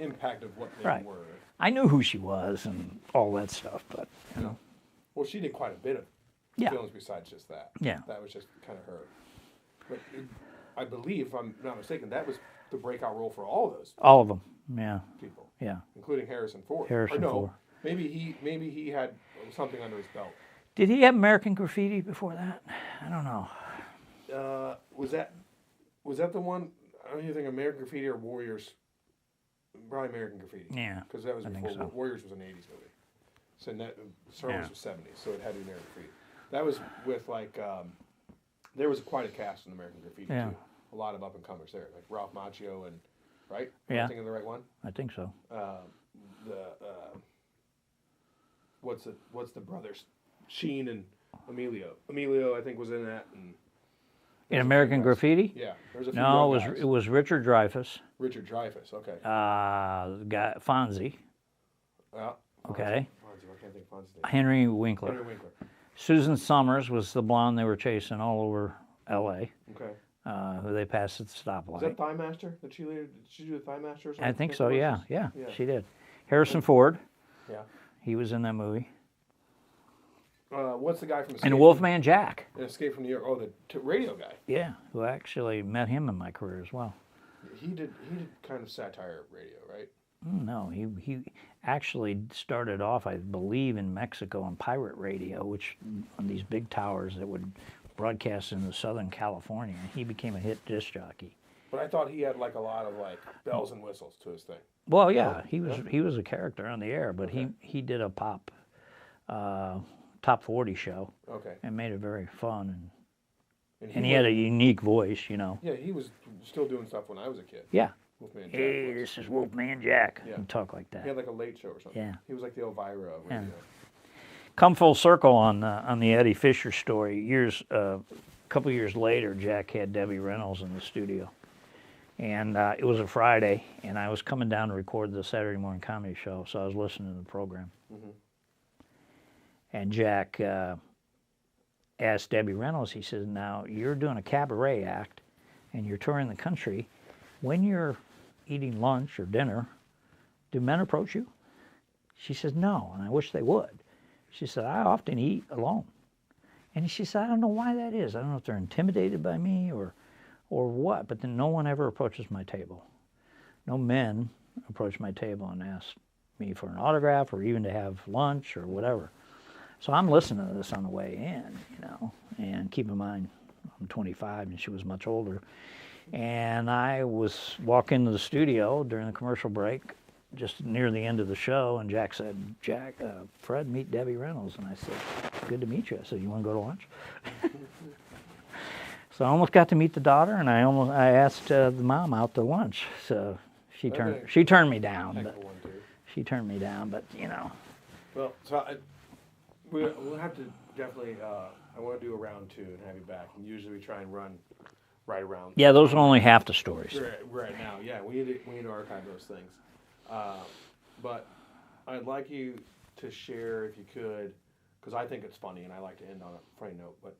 impact of what they Right. were. I knew who she was and all that stuff, but, you know. Well, she did quite a bit of Yeah. films besides just that. Yeah. That was just kind of her. But I believe, if I'm not mistaken, that was the breakout role for all those All of them. Yeah. people, Yeah. including Harrison Ford. Harrison or no, Ford. Maybe he had something under his belt. Did he have American Graffiti before that? I don't know. Was that the one? I don't even think American Graffiti or Warriors. Probably American Graffiti. Yeah, Because that was I think before so. Warriors was an '80s movie. So Star Wars Yeah. was '70s, so it had to be American Graffiti. That was with like there was quite a cast in American Graffiti Yeah. too. A lot of up and comers there, like Ralph Macchio and right. Am I Yeah. thinking of the right one. I think so. What's the brothers? Sheen and Emilio. Emilio, I think, was in that. And In there's a American few guys. Graffiti? Yeah, there's a few. No, young guys. it was Richard Dreyfuss, Richard Dreyfuss. Okay. the guy Fonzie, Yeah. okay. Fonzie, I can't think of Fonzie's name. Henry Winkler. Henry Winkler. Susan Summers was the blonde they were chasing all over L.A. Okay. Who they passed at the Was that stoplight. Thigh Master? Did she do the Thigh Master or something? I think so. Yeah, yeah, Yeah. she did. Harrison Ford, Yeah. he was in that movie. What's the guy from Escape And Wolfman Jack. Escape from New York? Oh, the radio guy. Yeah, who actually met him in my career as well. He did kind of satire radio, right? No, he actually started off, I believe, in Mexico on pirate radio, which on these big towers that would broadcast into Southern California. He became a hit disc jockey. But I thought he had like a lot of like bells and whistles to his thing. Well, yeah, he was a character on the air, but he did a pop top 40 show. Okay. And made it very fun, and he had a unique voice, you know. Yeah, he was still doing stuff when I was a kid. Yeah. Wolfman Jack Hey, was. this is Wolfman Jack. Yeah. And talk like that. He had like a late show or something. Yeah. He was like the Elvira of radio. Come full circle on the Eddie Fisher story. A couple years later, Jack had Debbie Reynolds in the studio, and it was a Friday, and I was coming down to record the Saturday morning comedy show, so I was listening to the program, and Jack asked Debbie Reynolds. He says, "Now you're doing a cabaret act, and you're touring the country. When you're eating lunch or dinner, do men approach you?" She says, "No, and I wish they would." She said, "I often eat alone." And she said, "I don't know why that is. I don't know if they're intimidated by me or what, but then no one ever approaches my table. No men approach my table and ask me for an autograph or even to have lunch or whatever." So I'm listening to this on the way in, you know, and keep in mind, I'm 25 and she was much older. And I was walking into the studio during the commercial break, just near the end of the show, and Jack said, Fred, meet Debbie Reynolds. And I said, "Good to meet you." I said, "You want to go to lunch?" So I almost got to meet the daughter, and I asked the mom out to lunch. So she turned me down. She turned me down, but you know. Well, so we'll have to definitely. I want to do a round 2 and have you back. And usually we try and run right around. Yeah, those are only half the stories. Right now, yeah, we need to archive those things. But I'd like you to share, if you could, because I think it's funny and I like to end on a funny note. But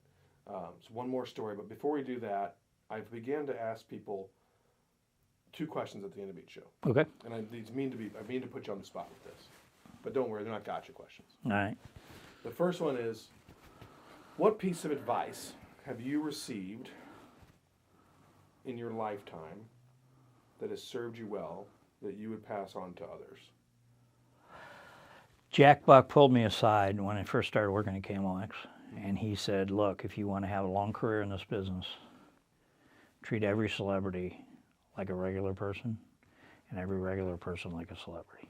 so one more story. But before we do that, I began to ask people 2 questions at the end of each show. Okay. And I mean to put you on the spot with this, but don't worry, they're not gotcha questions. All right. The first one is, what piece of advice have you received in your lifetime that has served you well that you would pass on to others? Jack Buck pulled me aside when I first started working at KMOX, and he said, "Look, if you want to have a long career in this business, treat every celebrity like a regular person and every regular person like a celebrity."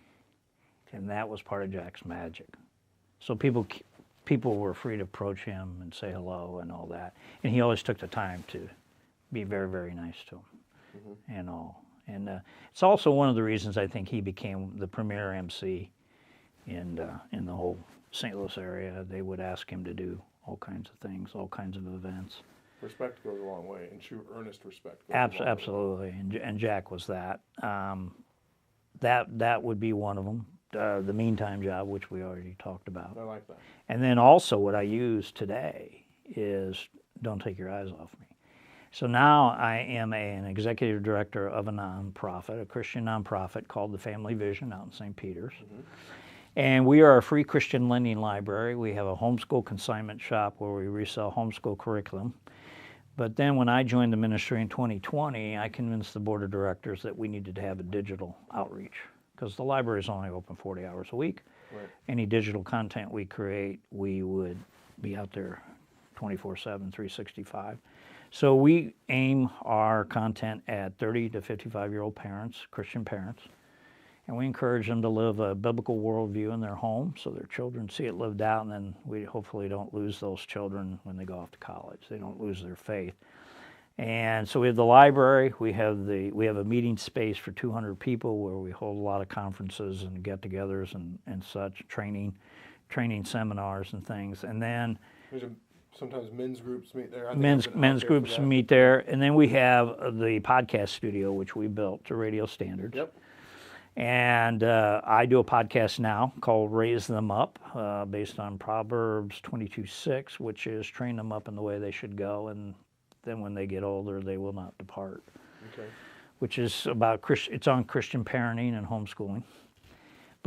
And that was part of Jack's magic. So people were free to approach him and say hello and all that. And he always took the time to be very, very nice to them and all. And it's also one of the reasons I think he became the premier MC in the whole St. Louis area. They would ask him to do all kinds of things, all kinds of events. Respect goes a long way, and true earnest respect goes a long way. Absolutely, and Jack was that. That would be one of them. The Meantime Job, which we already talked about. I like that. And then also what I use today is don't take your eyes off me. So now I am an executive director of a nonprofit, a Christian nonprofit called the Family Vision out in St. Peters. And we are a free Christian lending library. We have a homeschool consignment shop where we resell homeschool curriculum. But then when I joined the ministry in 2020, I convinced the board of directors that we needed to have a digital outreach because the library is only open 40 hours a week. Right. Any digital content we create, we would be out there 24/7, 365. So we aim our content at 30 to 55-year-old parents, Christian parents, and we encourage them to live a biblical worldview in their home so their children see it lived out, and then we hopefully don't lose those children when they go off to college. They don't lose their faith. And so we have the library, we have a meeting space for 200 people where we hold a lot of conferences and get-togethers and such, training seminars and things. And then sometimes men's groups meet there. Men's groups meet there. And then we have the podcast studio, which we built to radio standards. Yep. And I do a podcast now called Raise Them Up, based on Proverbs 22:6, which is train them up in the way they should go, and then when they get older, they will not depart. Okay. Which is about it's on Christian parenting and homeschooling.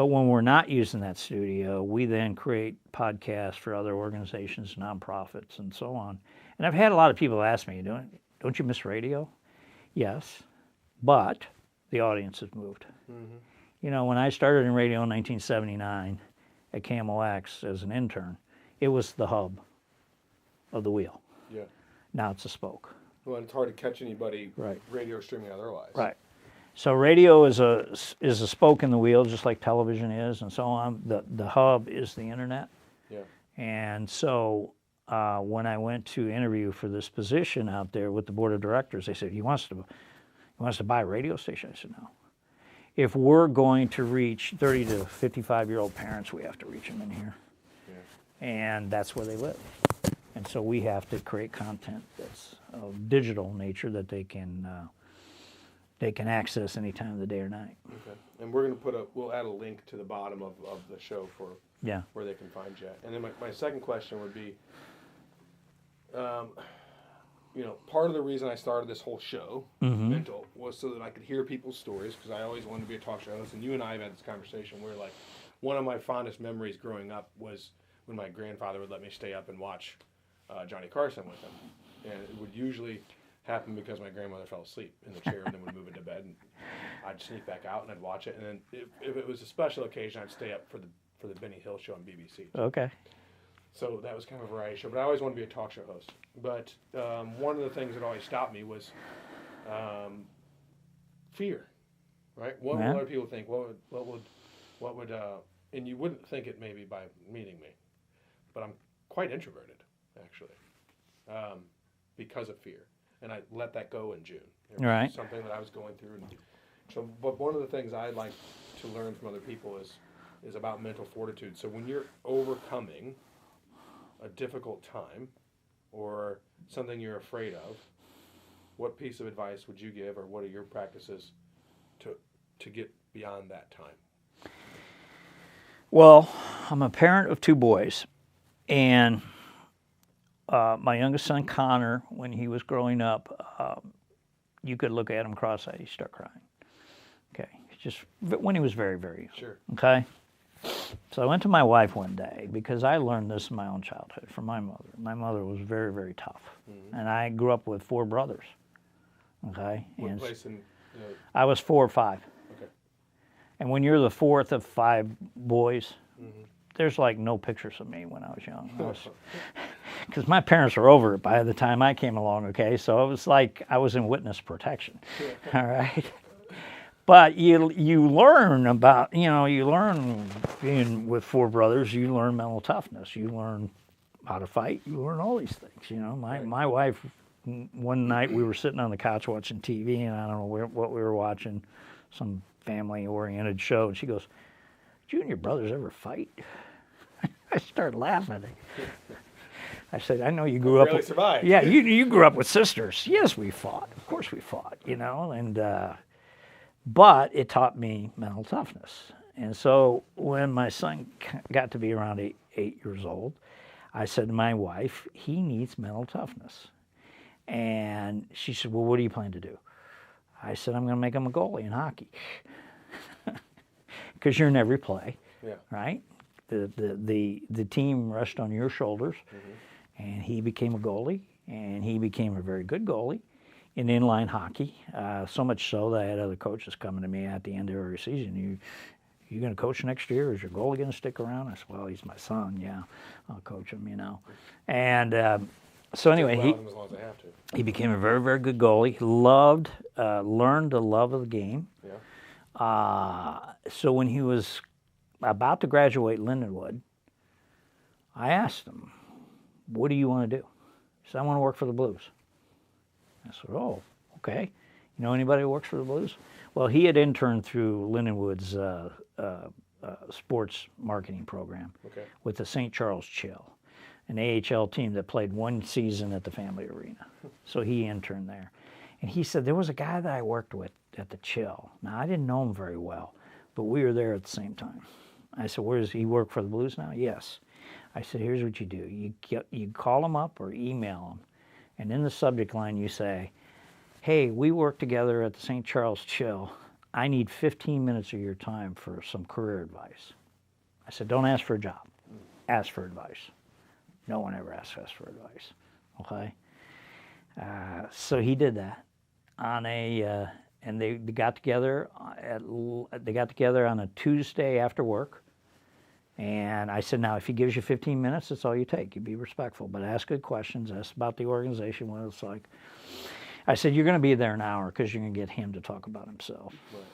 But when we're not using that studio, we then create podcasts for other organizations, nonprofits, and so on. And I've had a lot of people ask me, don't you miss radio? Yes, but the audience has moved. Mm-hmm. You know, when I started in radio in 1979 at KMOX as an intern, it was the hub of the wheel. Yeah. Now it's a spoke. Well, it's hard to catch anybody Right. radio or streaming otherwise. Right. So radio is a spoke in the wheel, just like television is, and so on. The hub is the internet. Yeah. And so when I went to interview for this position out there with the board of directors, they said, "He wants to buy a radio station." I said, "No. If we're going to reach 30 to 55-year-old parents, we have to reach them in here." Yeah. And that's where they live. And so we have to create content that's of digital nature that they can access any time of the day or night. Okay. And we're going to we'll add a link to the bottom of the show for where they can find you. And then my second question would be, part of the reason I started this whole show, Mental, was so that I could hear people's stories, because I always wanted to be a talk show host. And you and I have had this conversation where, like, one of my fondest memories growing up was when my grandfather would let me stay up and watch Johnny Carson with him. And it would usually happen because my grandmother fell asleep in the chair and then would move into bed, and I'd sneak back out and I'd watch it. And then if it was a special occasion, I'd stay up for the Benny Hill show on BBC. Okay. So that was kind of a variety show, but I always wanted to be a talk show host. But one of the things that always stopped me was fear, right? What would other people think? What would and you wouldn't think it maybe by meeting me, but I'm quite introverted, actually, because of fear. And I let that go in June. It was something that I was going through. And so, but one of the things I like to learn from other people is about mental fortitude. So when you're overcoming a difficult time or something you're afraid of, what piece of advice would you give, or what are your practices to get beyond that time? Well, I'm a parent of two boys, and my youngest son, Connor, when he was growing up, you could look at him cross-eyed, he'd start crying. Okay, just when he was very, very young. Sure. Okay? So I went to my wife one day, because I learned this in my own childhood from my mother. My mother was very, very tough. Mm-hmm. And I grew up with 4 brothers. Okay? What place in... I was 4 or 5. Okay. And when you're the 4th of 5 boys, there's like no pictures of me when I was young. Because my parents were over it by the time I came along, okay? So it was like I was in witness protection, all right? But you learn about, you learn being with 4 brothers, you learn mental toughness. You learn how to fight. You learn all these things, My wife, one night we were sitting on the couch watching TV, and I don't know what we were watching, some family-oriented show, and she goes, "Did you and your brothers ever fight?" I started laughing. I said, "I know you grew up. Survived. Yeah, you grew up with sisters. Yes, we fought. Of course we fought. And but it taught me mental toughness. And so when my son got to be around 8 years old, I said to my wife, he needs mental toughness. And she said, "Well, what do you plan to do?" I said, "I'm going to make him a goalie in hockey." Because you're in every play, right? The team rests on your shoulders, and he became a goalie, and he became a very good goalie in inline hockey. So much so that I had other coaches coming to me at the end of every season. You going to coach next year? Is your goalie going to stick around? I said, "Well, he's my son. Yeah, I'll coach him. And so anyway, as long as I have to. He became a very, very good goalie. Learned the love of the game. Yeah. So when he was about to graduate Lindenwood, I asked him, "What do you want to do?" He said, "I want to work for the Blues." I said, "Oh, okay. You know anybody who works for the Blues?" Well, he had interned through Lindenwood's sports marketing program with the St. Charles Chill, an AHL team that played 1 season at the Family Arena. So he interned there. And he said, "There was a guy that I worked with at the Chill. Now, I didn't know him very well, but we were there at the same time." I said, "Where does he work for the Blues now?" "Yes." I said, "Here's what you do. You call him up or email him, and in the subject line you say, 'Hey, we work together at the St. Charles Chill. I need 15 minutes of your time for some career advice. I said, don't ask for a job. Ask for advice. No one ever asks us for advice. Okay? So he did that on and they got together on a Tuesday after work. And I said, now, if he gives you 15 minutes, that's all you take. You be respectful, but ask good questions. Ask about the organization, what it's like. I said, you're going to be there an hour because you're going to get him to talk about himself. Right.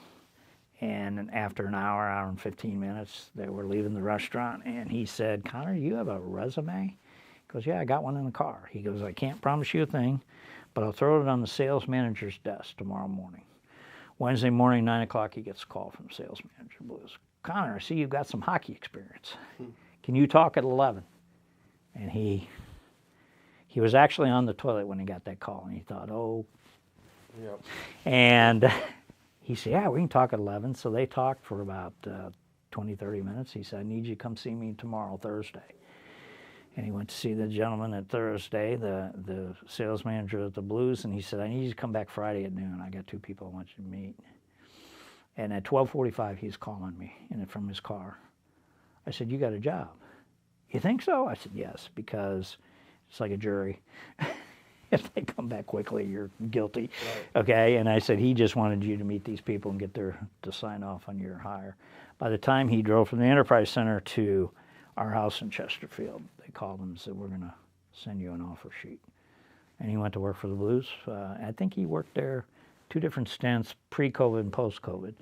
And after an hour and 15 minutes, they were leaving the restaurant. And he said, Connor, you have a resume? He goes, yeah, I got one in the car. He goes, I can't promise you a thing, but I'll throw it on the sales manager's desk tomorrow morning. Wednesday morning, 9 o'clock, he gets a call from sales manager Blues. Connor, I see you've got some hockey experience. Can you talk at 11? And he was actually on the toilet when he got that call, and he thought, oh. Yep. And he said, yeah, we can talk at 11. So they talked for about 20, 30 minutes. He said, I need you to come see me tomorrow, Thursday. And he went to see the gentleman at Thursday, the sales manager at the Blues, and he said, I need you to come back Friday at noon. I got 2 people I want you to meet. And at 12:45, he's calling me from his car. I said, you got a job. You think so? I said, yes, because it's like a jury. If they come back quickly, you're guilty. Right. Okay? And I said, he just wanted you to meet these people and get to sign off on your hire. By the time he drove from the Enterprise Center to our house in Chesterfield, they called him and said, we're going to send you an offer sheet. And he went to work for the Blues. I think he worked there 2 different stints, pre-COVID and post-COVID,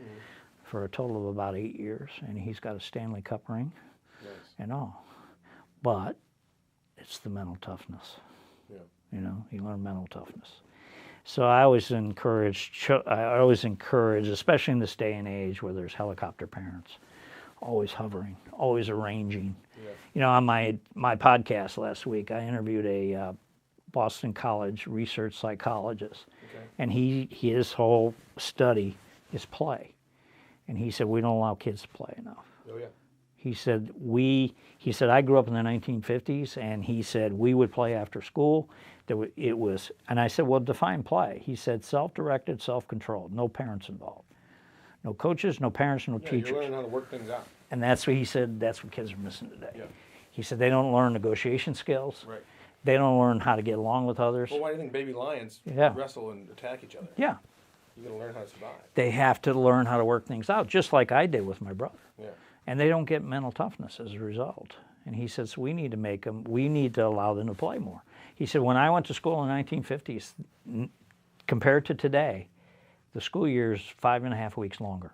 for a total of about 8 years. And he's got a Stanley Cup ring and all. But it's the mental toughness. Yeah. You know, you learn mental toughness. So I always encourage, especially in this day and age where there's helicopter parents, always hovering, always arranging. Yeah. You know, on my podcast last week, I interviewed a Boston College research psychologist, and his whole study is play. And he said, we don't allow kids to play enough. Oh, yeah. He said, I grew up in the 1950s, and he said, we would play after school. And I said, well, define play. He said, self-directed, self-controlled, no parents involved. No coaches, no parents, no teachers. You're learning how to work things out. And that's what he said, that's what kids are missing today. Yeah. He said, they don't learn negotiation skills. Right. They don't learn how to get along with others. Well, why do you think baby lions wrestle and attack each other? Yeah. You're going to learn how to survive. They have to learn how to work things out, just like I did with my brother. Yeah. And they don't get mental toughness as a result. And he says, we need to allow them to play more. He said, when I went to school in the 1950s, compared to today, the school year is 5.5 weeks longer.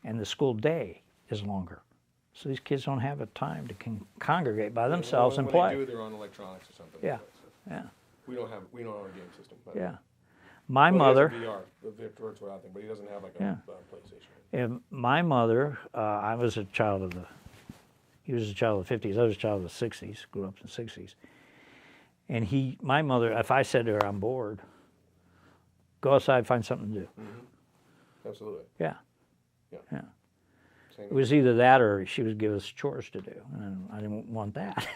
And the school day is longer. So these kids don't have a time to congregate by themselves and play. When they do their own electronics or something. Yeah, like that, so. yeah. We don't have a game system. Yeah. My mother. He has a VR, the virtual thing, but he doesn't have like a PlayStation. And my mother, I was a child of he was a child of the 50s. I was a child of the 60s. Grew up in the 60s. And my mother, if I said to her, I'm bored, go outside, find something to do. Mm-hmm. Absolutely. Yeah. Yeah. Yeah. It was either that or she would give us chores to do, and I didn't want that.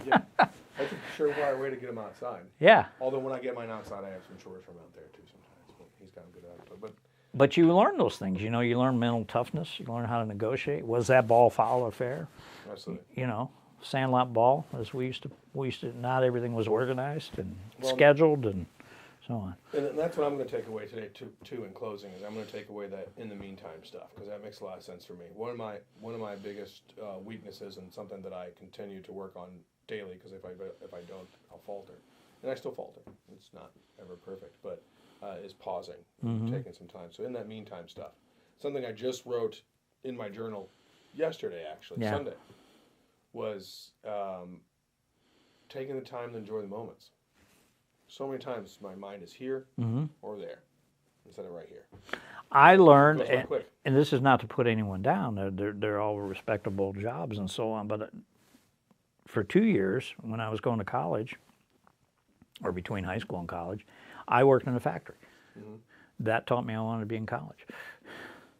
Yeah, that's a surefire way to get him outside. Yeah. Although when I get mine outside, I have some chores from out there too sometimes. But he's kind of good at it. But you learn those things. You know, you learn mental toughness. You learn how to negotiate. Was that ball foul or fair? Absolutely. You know, sandlot ball, as we used to. Not everything was organized and scheduled and so on. And that's what I'm going to take away today, too, in closing, is I'm going to take away that in the meantime stuff, because that makes a lot of sense for me. One of my biggest weaknesses, and something that I continue to work on daily, because if I don't, I'll falter. And I still falter. It's not ever perfect, but is pausing, taking some time. So in that meantime stuff, something I just wrote in my journal yesterday, actually, Sunday, was taking the time to enjoy the moments. So many times my mind is here or there instead of right here. I learned, and this is not to put anyone down, they're all respectable jobs and so on, but for 2 years when I was going to college, or between high school and college, I worked in a factory. That taught me I wanted to be in college.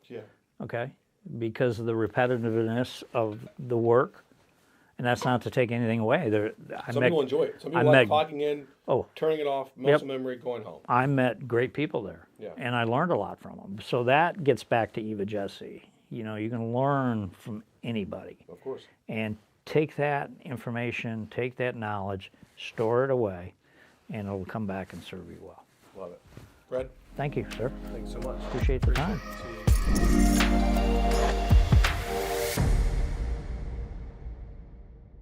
Yeah. Okay? Because of the repetitiveness of the work And that's not to take anything away. Some people enjoy it. Some I people like met- clocking in, Oh, turning it off, muscle memory, going home. I met great people there, Yeah. and I learned a lot from them. So that gets back to Eva Jesse. You know, you can learn from anybody, Of course. and take that information, take that knowledge, store it away, and it'll come back and serve you well. Love it. Fred, Thank you, sir. thanks so much. Appreciate the time. See you.